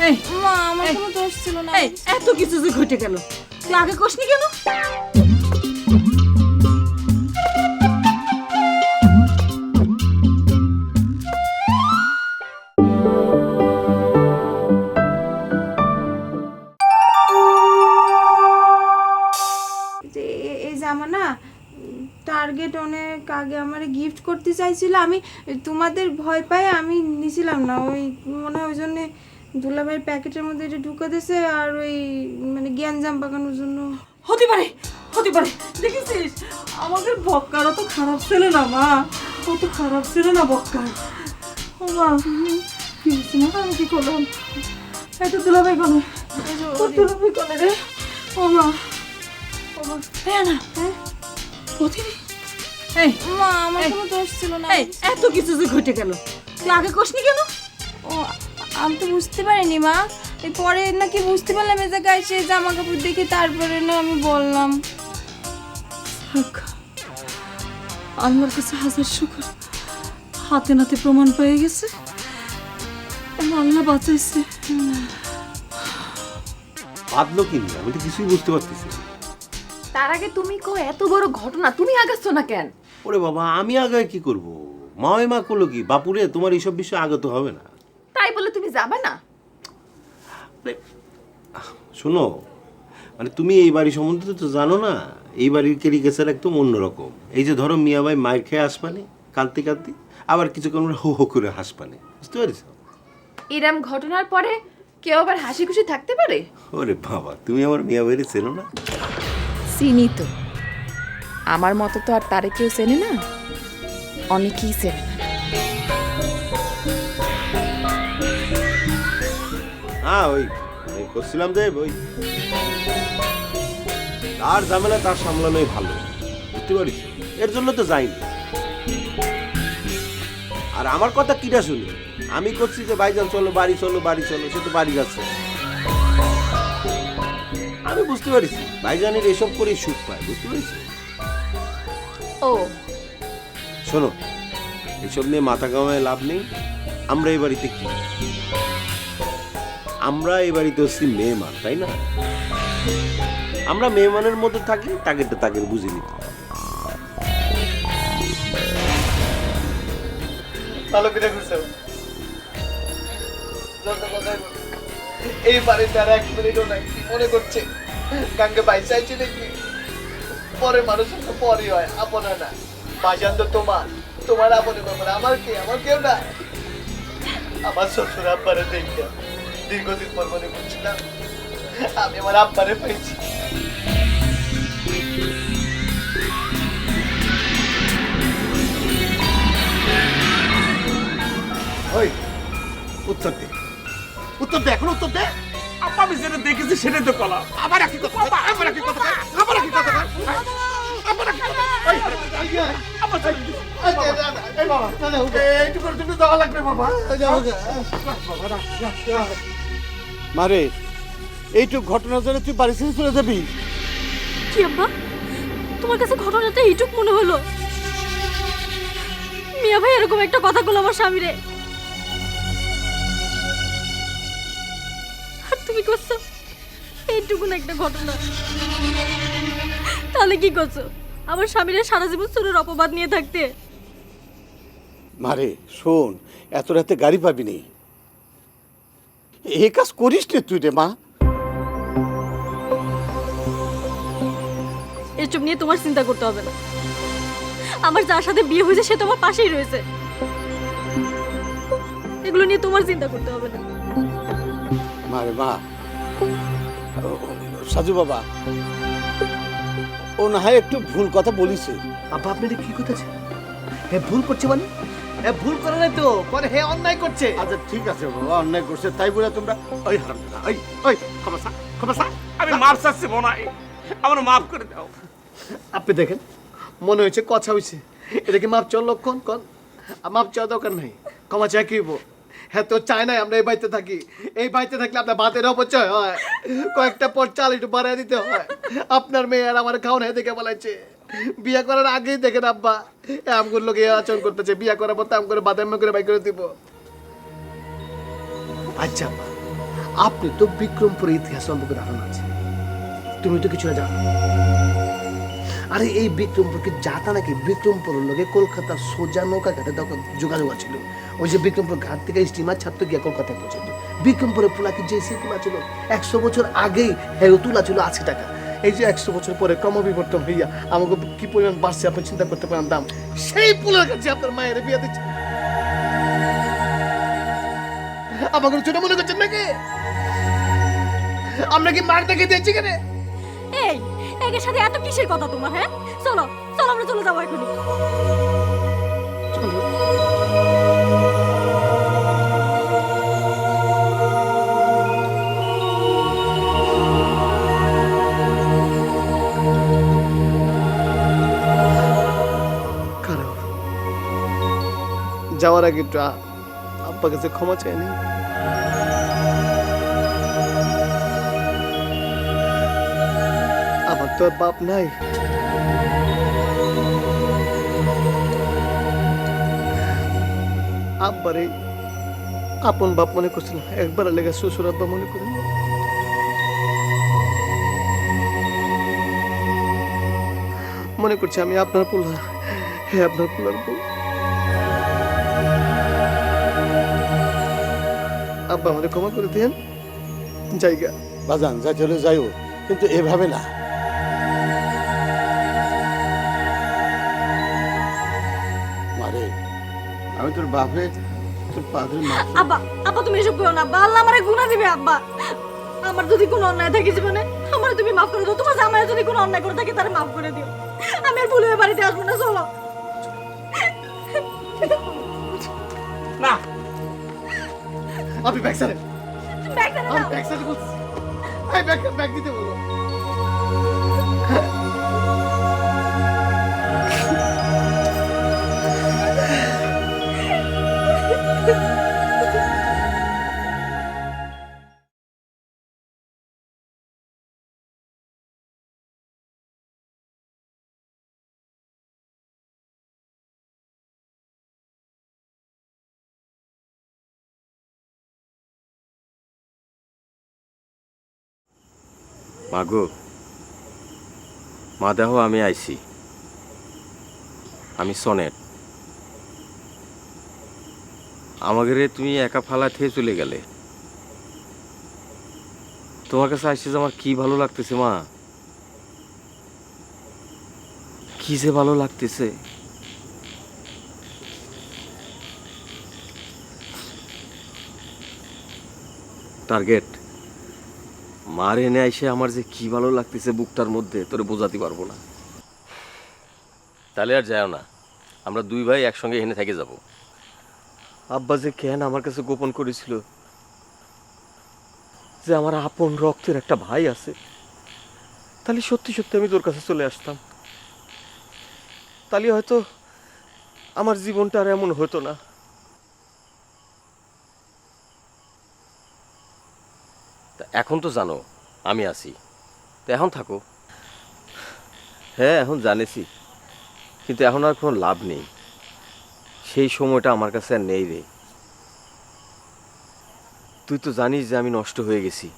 এই মা আমার কোনো দোষ ছিল না। এই এত কিছু যে ঘটে গেল তুই আগে কোসনি কেন? এই জামা না টার্গেট অনেক আগে আমার গিফট করতে চাইছিল, আমি তোমাদের ভয় পাই আমি নিছিলাম না, ওই মনে হয় ওই জন্যে দুলাভাইয়ের প্যাকেটের মধ্যে এটা ঢুকে দিয়েছে আর ওই মানে গ্যাঞ্জাম পাকানোর জন্য। হতে পারে দেখেছিস আমাদের বক্কার তো খারাপ ছিল না মা, অত খারাপ ছিল না বক্কার। ও মা কি হয়েছে মা, আমি কি করলাম? এত দুলাভাই কোনে, দুলাভাই কোনে রে? ও মা হ্যাঁ না হ্যাঁ প্রতিদিন এই মা আমার কোনো দোষ ছিল না। এই এত কিছু যে ঘটে গেল তুই আগে কোসনি কেন? ও আমি তো বুঝতে পারিনি মা, এই পরে নাকি বুঝতে পারলাম এই জায়গায় এসে জামা কাপড় দেখে তারপরে না আমি বললাম। আল্লাহর কাছে হাজার শুকর, হাতে নাতে প্রমাণ পেয়ে গেছে, আল্লাহ বাঁচাইছে। বাদলো কিনি আমি তো কিছুই বুঝতে পারতেছি না। তার আগে তুমি কো এত বড় ঘটনা তুমি আগাচ্ছ না কেন? ওরে বাবা আমি আগে কি করব? মা করলো কি? বাপুরে তোমার এইসব বিষয়ে আগত হবে না। তাই বলে তুমি যাবে না? শোনো, মানে তুমি এই বাড়ি সম্বন্ধে তো জানো না, এই বাড়ির ক্যারিকেচার একদম অন্যরকম। এই যে ধরো মিয়া ভাই মায়ের খেয়ে হাসপানে কাঁদতে কাঁদতে, আবার কিছুক্ষণ হো হো করে হাসপানে, বুঝতে পারিস? এরম ঘটনার পরে কেউ আবার হাসি খুশি থাকতে পারে? ওরে বাবা তুমি আমার মিয়া ভাইয়ের চেনো না? চিনি তো, আমার মতো তো আর তারে কেউ চেনে না, অনেকেই চেনে না। হ্যাঁ ওই করছিলাম যে ওই তার ঝামেলা তার সামলানোই ভালো, বুঝতে পারিস? এর জন্য তো যাইনি। আর আমার কথা কিটা শুনি? আমি করছি যে ভাইজান চলো বাড়ি চলো বাড়ি চলো, সে তো বাড়ি যাচ্ছে। আমি বুঝতে পারিস ভাইজানের এসব করেই সুখ পায়, বুঝতে পারিস? ও শোনো, এসব নিয়ে মাথা কামায় লাভ নেই। আমরা এই বাড়িতে কি? আমরা এই বাড়িতে হচ্ছি মেহমান, তাই না? আমরা মেহমানের মধ্যে থাকি, তাকেরটা তাকে বুঝে নিতে হবে। ভালো করে ঘুরছে এই বাড়িতে আর 1 মিনিটও নাই। মনে করছে গাঙ্গে বাইসে আইছে নাকি? পরে মানুষের তো পরই হয়, আপন হয় না। বাজান তো তোমার আপনে ব্যাপার, আমার কেউ না। আমার শ্বশুর আব্বারে দেখলাম, দীর্ঘদিন পর মনে করছিলাম আমি আমার আব্বারে পেয়েছি। ওই উত্তর দে, এখন উত্তর দে। আপা আমি যেটা দেখেছি সেটাই তো কলা। আবার একই কথা, আবার একই কথা, আবার একই কথা, আবার একই কথা। এই বাবা এইটুকুর জন্য দেওয়া লাগবে বাবা। মারে এইটুক ঘটনার জন্য তুই বাড়ি ছেড়ে চলে যাবি? কি আব্বা, তোমার কাছে ঘটনাটা এইটুক মনে হলো? মিয়া ভাই এরকম একটা কথা বলল আমার স্বামীরে, আর তুমি করছো এইটুকুন একটা ঘটনা? তাহলে কি করছো? আমার স্বামীরে সারা জীবন চোরের অপবাদ নিয়ে থাকতে? মারে শোন, এত রাতে গাড়ি পাবি নি, এই কাজ করিস নে তুই রে মা। এসব নিয়ে তোমার চিন্তা করতে হবে না, আমার যার সাথে বিয়ে হয়েছে সে তোমার পাশেই রয়েছে, এগুলো নিয়ে তোমার চিন্তা করতে হবে না। মারে মা, সাজু বাবা ও না হয় একটু ভুল কথা বলিছে। আব্বা আপনি কি করতেছে? ভুল করছে মানে? ভুল করে নাই তো, পরে হে অন্যায় করছে। আচ্ছা ঠিক আছে বাবা, অন্যায় করছে তাই বলে তোমরা ওই হারামজাদা, ওই ক্ষমা আমি মাফ চাচ্ছি বোনাই, আমার মাফ করে দাও। আপনি দেখেন মনে হয়েছে কথা হয়েছে, এটা কি মাপ চাওয়ার লক্ষণ? কন মাপ চাওয়া দরকার নাই, ক্ষমা চাই কি হইব? হ্যাঁ তো চায় নাই আমরা এই বাড়িতে থাকি, এই বাড়িতে থাকলে আপনার ভাতের অপচয় হয়, কয়েকটা পর চাল একটু বাড়াই দিতে হয়। আপনার মেয়ে আর আমার খাওয়া দেখে বলাইছে, বিয়ে করার আগেই দেখেন আব্বা আমগুলো লোক আচরণ করতেছে, বিয়ে করার পর তো আম করে বাদাম করে বাই করে দিব। আচ্ছা আব্বা, আপনি তো বিক্রমপুরের ইতিহাস সম্পর্কে ধারণা আছে, তুমি তো কিছু না জানো। আরে এই বিক্রমপুরকে যাতা নাকি বিক্রমপুরের লোকে কলকাতার সোজা নৌকা ঘাটে তখন যোগাযোগ ছিল। ওই যে বিক্রমপুর ঘাট থেকে স্টিমার ছাড়তে গিয়ে কলকাতায় পৌঁছাতো। বিক্রমপুরের পোলা কি যে সে পোলা ছিল 100 বছর আগেই তুলা ছিল 80 টাকা। এই যে 100 বছর পরে ক্রমবিবর্তন হইয়া আমাকে কি পরিমাণ বাড়ছে আপনি চিন্তা করতে পারেন দাম। সেই পোলার কাছে আপনার মায়ের বিয়ে দিচ্ছে, আমাকে ছোট মনে করছেন নাকি? আমরা কি মার দেখে দিয়েছি কেন? এই একের সাথে এত কিসের কথা তোমার? হ্যাঁ চলো চলো আমরা চলে যাবো এখনই। যাওয়ার আগে একটু আব্বার কাছে ক্ষমা চাইনি। আমার তো আর বাপ নাই, আব্বারে আপন বাপ মনে করছিল, একবার লেগে শ্বশুর আব্বা মনে করেন। মনে করছি আমি আপনার পোলা, হে আপনার পোলার বউ। আব্বা আমাদের ক্ষমা করে দেন। জায়গা বাজান যা চলে যাইও, কিন্তু এভাবে না। মারে আমি তোর বাপে তোর পাদরে মা। আব্বা আব্বা তুমি এসব করো না আব্বা, আল্লাহ আমারে গুনাহ দিবে আব্বা। আমার যদি কোনো অন্যায় থাকে জীবনে আমার তুমি মাফ করে দাও। তোমার জামাই যদি কোনো অন্যায় করে থাকে তারে মাফ করে দিও। আমি আর ভুল হয়ে বাড়িতে আসবো না, চলো। না আপনি ব্যাগ সারেন, ব্যাগ দেন আমি না। ব্যাগ সারেন বলছি। এই ব্যাগ দিতে বলো। মাগো, মা দেহ আমি আইছি, আমি সনেট। আমাকে তুমি একা ফালা থেকে চলে গেলে, তোমার কাছে আসছে যে আমার কি ভালো লাগতেছে মা, কি যে ভালো লাগতেছে। টার্গেট মার এনে আইসে আমার যে কি ভালো লাগতেছে বুকটার মধ্যে, তোরে বোঝাতে পারবো না। তাহলে আর যাও না, আমরা দুই ভাই একসঙ্গে এনে থেকে যাব। আব্বা যে কেন আমার কাছে গোপন করেছিল যে আমার আপন রক্তের একটা ভাই আছে, তাহলে সত্যি সত্যি আমি তোর কাছে চলে আসতাম, তাহলে হয়তো আমার জীবনটা আর এমন হতো না। এখন তো জানো আমি আছি, তো এখন থাকো। হ্যাঁ এখন জানেছি, কিন্তু এখন আর কোনো লাভ নেই, সেই সময়টা আমার কাছে আর নেই রে। তুই তো জানিস যে আমি নষ্ট হয়ে গেছি,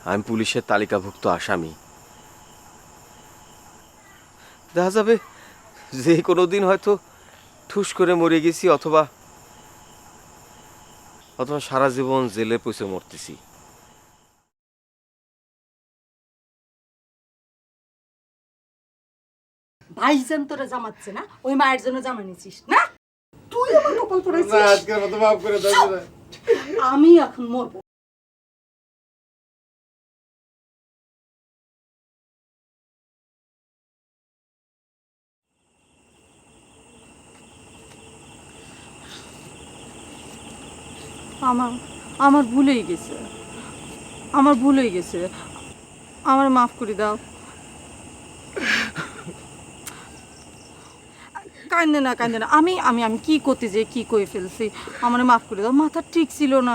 আমি পুলিশের তালিকাভুক্ত আসামি। দেখা যাবে যে কোনো দিন হয়তো ঠুস করে মরে গেছি, অথবা সারা জীবন জেলে পয়সে মরতেছি। ভাইজান তোরা জামাচ্ছে না, ওই মায়ের জন্য জামা নিছিস না? তুই আমার কপাল পড়াইছিস। আজকের মতো মাফ করে দাও। আমি এখন মরবো। আমার ভুল হয়ে গেছে, আমার ভুল হয়ে গেছে, আমার মাফ করে দাও। কান্দে না কান্দে না, আমি আমি আমি কি করতে যে কি করে ফেলছি, আমার মাফ করে দাও। মাথা ঠিক ছিল না,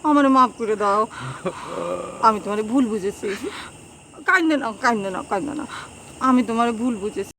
আমার মাফ করে দাও। আমি তোমার ভুল বুঝেছি, কান্দে না কান্দে না কান্দে না, আমি তোমার ভুল বুঝেছি।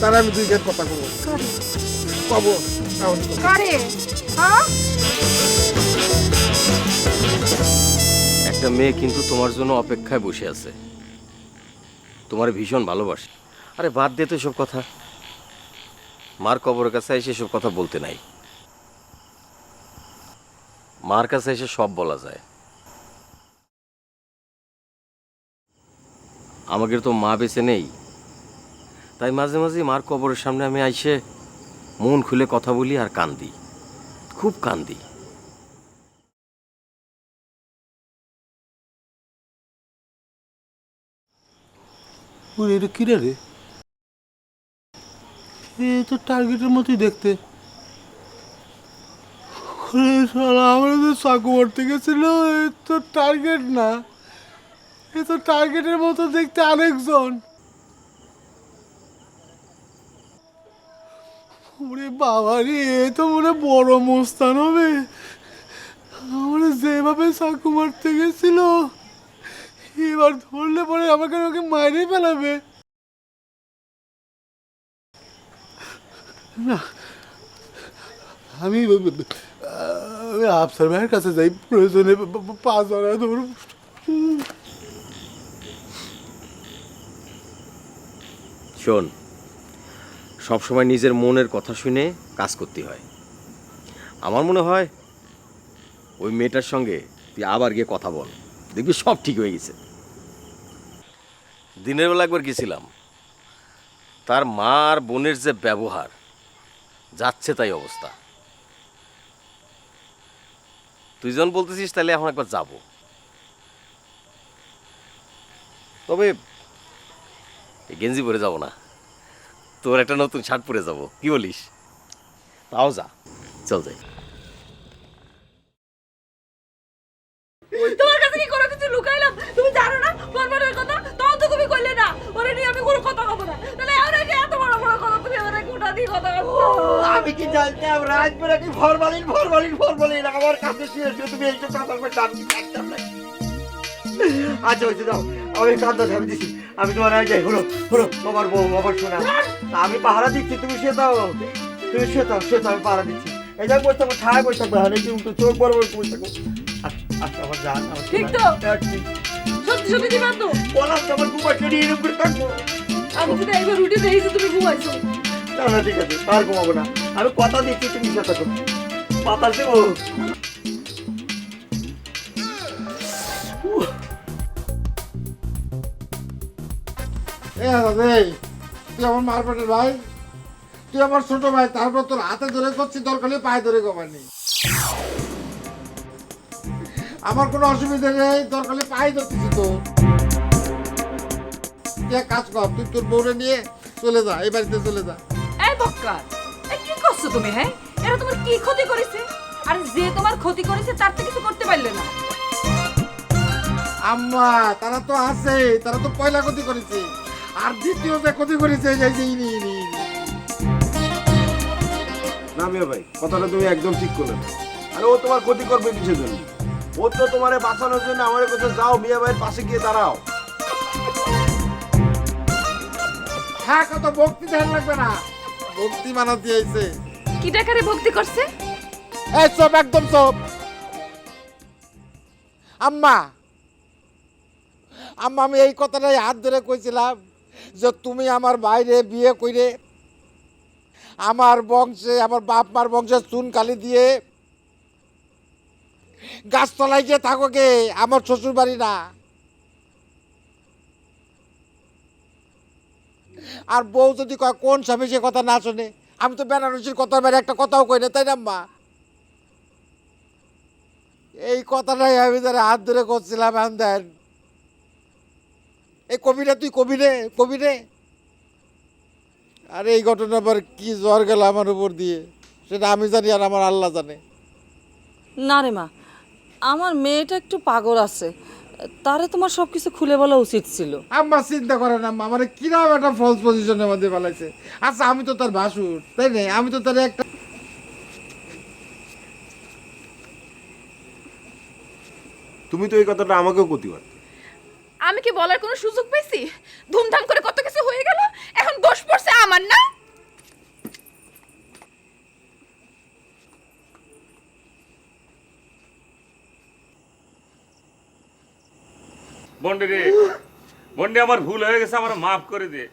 তারা আমি দুই গান কথা কবো কবো তাহলে কবো। কারে হ্যাঁ একটা মেয়ে কিন্তু তোমার জন্য অপেক্ষায় বসে আছে, তোমার ভীষণ ভালোবাসে। আরে বাদ দে তো সব কথা, মার কবরের কাছে এসে সব কথা বলতে নাই। মার কাছে এসে সব বলা যায়। আমাদের তো মা বেঁচে নেই, তাই মাঝে মাঝে মার কবরের সামনে আমি আইসে মন খুলে কথা বলি আর কান্দি, খুব কান্দি। ওরে এটা কিরে রে, এ তো টার্গেটের মতোই দেখতে। ওরে শালা, আমরা তো চাকু মারতে গেছিল, এ তো টার্গেট না, এ তো টার্গেটের মতো দেখতে আরেকজন। ওরে বাবা রে, এ তো মনে হয় বড় মোস্তান হবে। আমরা যেভাবে চাকু মারতে গেছিল, এবার ধরলে পরে আমাকে ওকে মাইরে ফেলাবে। না, আমি আফসার ভাইয়ের কাছে যাই, প্রয়োজনে 5 ধরুন। শোন, সবসময় নিজের মনের কথা শুনে কাজ করতে হয়। আমার মনে হয় ওই মেয়েটার সঙ্গে তুই আবার গিয়ে কথা বল, দেখবি সব ঠিক হয়ে গেছে। দিনের বেলা একবার গেছিলাম, তার মা আর বোনের যে ব্যবহার, যাচ্ছে তাই অবস্থা। তুই যখন বলতেছিস তাহলে এখন একবার যাব, তবে এই গেঞ্জি পরে যাব না, তোর একটা নতুন শার্ট পরে যাব, কি বলিস? তাও যা, চল যাই। তোমার কাছে কি কোনো কিছু লুকাইলাম? তুমি জানো না ফরমানের কথা? তখন তো তুমি কইলে না ওরে নিয়ে আমি কোনো কথা বলবো না। তাহলে আর কি এত বড় বড় কথা তুমি আমারে কোটা দিয়ে কথা বলছো? আমি কি জানতাম রাজপুরা কি ফরমালিন ফরমালিন ফরমালিন আমার কাছে শুয়ে শুয়ে তুমি এইসব কথা বলতে আমি জানতাম না। আচ্ছা হয়েছে, যাও, আমি কাঁদতে থামি দিচ্ছি, আমি তোমার আগে যাই। হলো হলো, আমার বউ আমার শোনা, আমি পাহারা দিচ্ছি, তুমি শুয়ে দাও, তুমি শুয়ে থাও, শুয়ে থাও, আমি পাহারা দিচ্ছি। এই যাক বসে থাকবো, ঠায় বসে থাকবো, হলে কি উল্টো চোখ বড় বড় বসে থাকবো। আচ্ছা আমার জান, আমার ঠিক তো? সত্যি সত্যি দিবা তো? বললাম তো আমার ঘুমাচ্ছে নিয়ে এরকম করে থাকবো। আমি যদি একবার রুটি দেখেছি তুমি ঘুমাইছো। না না ঠিক আছে, আর ঘুমাবো না, আমি কথা দিচ্ছি তুমি শুয়ে থাকো। পাতা দেবো। তুই আমার মারপেটের ভাই, তুই আমার ছোট ভাই, তারপর তোর হাতে ধরে করছি, দরকার হলে পায়ে ধরে কমানি। আমার কোনো অসুবিধা নেই, দরকার হলে পায়ে ধরতেছি তো। তুই এক কাজ কর, তুই তোর বউরে নিয়ে চলে যা, এই বাড়িতে চলে যা। এই বক্কা, এই কি করছো তুমি? হ্যাঁ, এরা তোমার কি ক্ষতি করেছে? আর যে তোমার ক্ষতি করেছে তার তো কিছু করতে পারলে না। আম্মা, তারা তো আছে, তারা তো পয়লা ক্ষতি করেছে, আর দ্বিতীয় যে ক্ষতি করেছে না মিয়া ভাই, কথাটা তুমি একদম ঠিক করলে না। আরে ও তোমার ক্ষতি করবে কিসের জন্য? ও তো তোমারে বাঁচানোর জন্য আমার কাছে, যাও মিয়া ভাইয়ের পাশে গিয়ে দাঁড়াও। হ্যাঁ, কত ভক্তি ধ্যান লাগবে না, ভক্তি মানাতে আইছে। কি টাকারে ভক্তি করছে? এই সব একদম সব। আম্মা, আম্মা, আমি এই কথাটাই হাত ধরে কইছিলাম যে তুমি আমার বাইরে বিয়ে কইরে আমার বংশে, আমার বাপ মার বংশে চুন কালি দিয়ে গাছতলায় গিয়ে থাকো গে, আমার শ্বশুর বাড়ি না। আর বউ যদি কয় কোন স্বামী সে কথা না শোনে, আমি তো বেনারসির কথা বাইরে একটা কথাও কই না, তাই না আম্মা? এই কথাটাই আমি তারা হাত ধরে করছিলাম। এখন দেন, এই কবিরে, তুই কবিরে। আর এই ঘটনা পর কি জ্বর গেল আমার উপর দিয়ে, সেটা আমি জানি আর আমার আল্লাহ জানে। না রে মা, আমার মেয়েটা একটু পাগল আছে, তারে তোমার সবকিছু খুলে বলা উচিত ছিল। আম্মা চিন্তা করেন আম্মা, আমার কিরম একটা ফলস পজিশনের মধ্যে ফেলাইছে। আচ্ছা, আমি তো তার ভাসুর, তাই না? আমি তো তার একটা, তুমি তো এই কথাটা আমাকেও করতে পারো। আমি কি বলার কোনো সুযোগ পেয়েছি? ধুমধাম করে কত কিছু হয়ে গেল, এখন দোষ পড়ছে আমার না? বন্ডে রে, বন্ডে আমার ভুল হয়ে গেছে, আমার মাফ করে দে।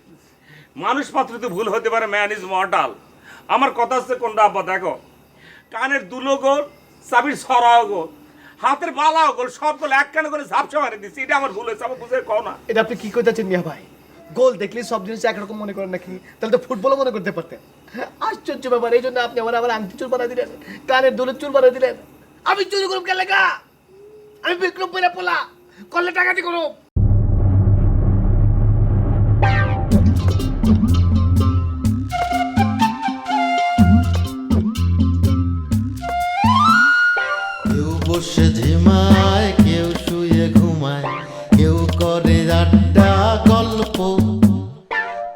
মানুষ মাত্র তো ভুল হতে পারে, ম্যান ইজ মর্টাল। আমার কথা হচ্ছে কোনটা আব্বা, দেখো কানের দুলো গোল, চাবির ছড়াও গোল, হাতের বালাও গোল, সব গোল এক কানে করে ঝাপসা মারি দিচ্ছি। এটা আমার ভুল হয়েছে, আমার বুঝে কও না। এটা আপনি কি করতেছেন মিয়া ভাই? গোল দেখলে সব জিনিস একরকম মনে করেন নাকি? তাহলে তো ফুটবলও মনে করতে পারতেন। আশ্চর্য ব্যাপার, এই জন্য আপনি আমার আংটি চুল বানাই দিলেন, কানের দুলের চুল বানাই দিলেন। আমি চুরি করুম কে লেগা? আমি বিক্রম পেরা পোলা, করলে টাকাটি করুম। কেউ বসে ঝিমায়, কেউ শুয়ে ঘুমায়, কেউ করে আড্ডা গল্প,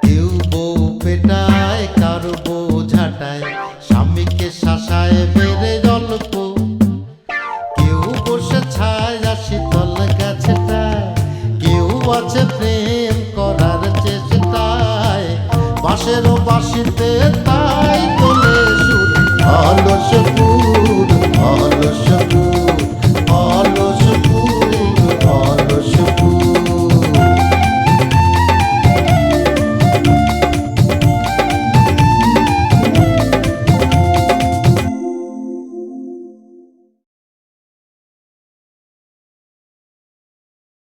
কেউ বউ পেটায়, কারো বউ ঝাঁটায়, স্বামীকে শাসায় বেড়ে গল্প, কেউ বসে ছায় শীতল গাছটায়, কেউ আছে প্রেম করার চেষ্টায়, বাঁশেরও বাঁশি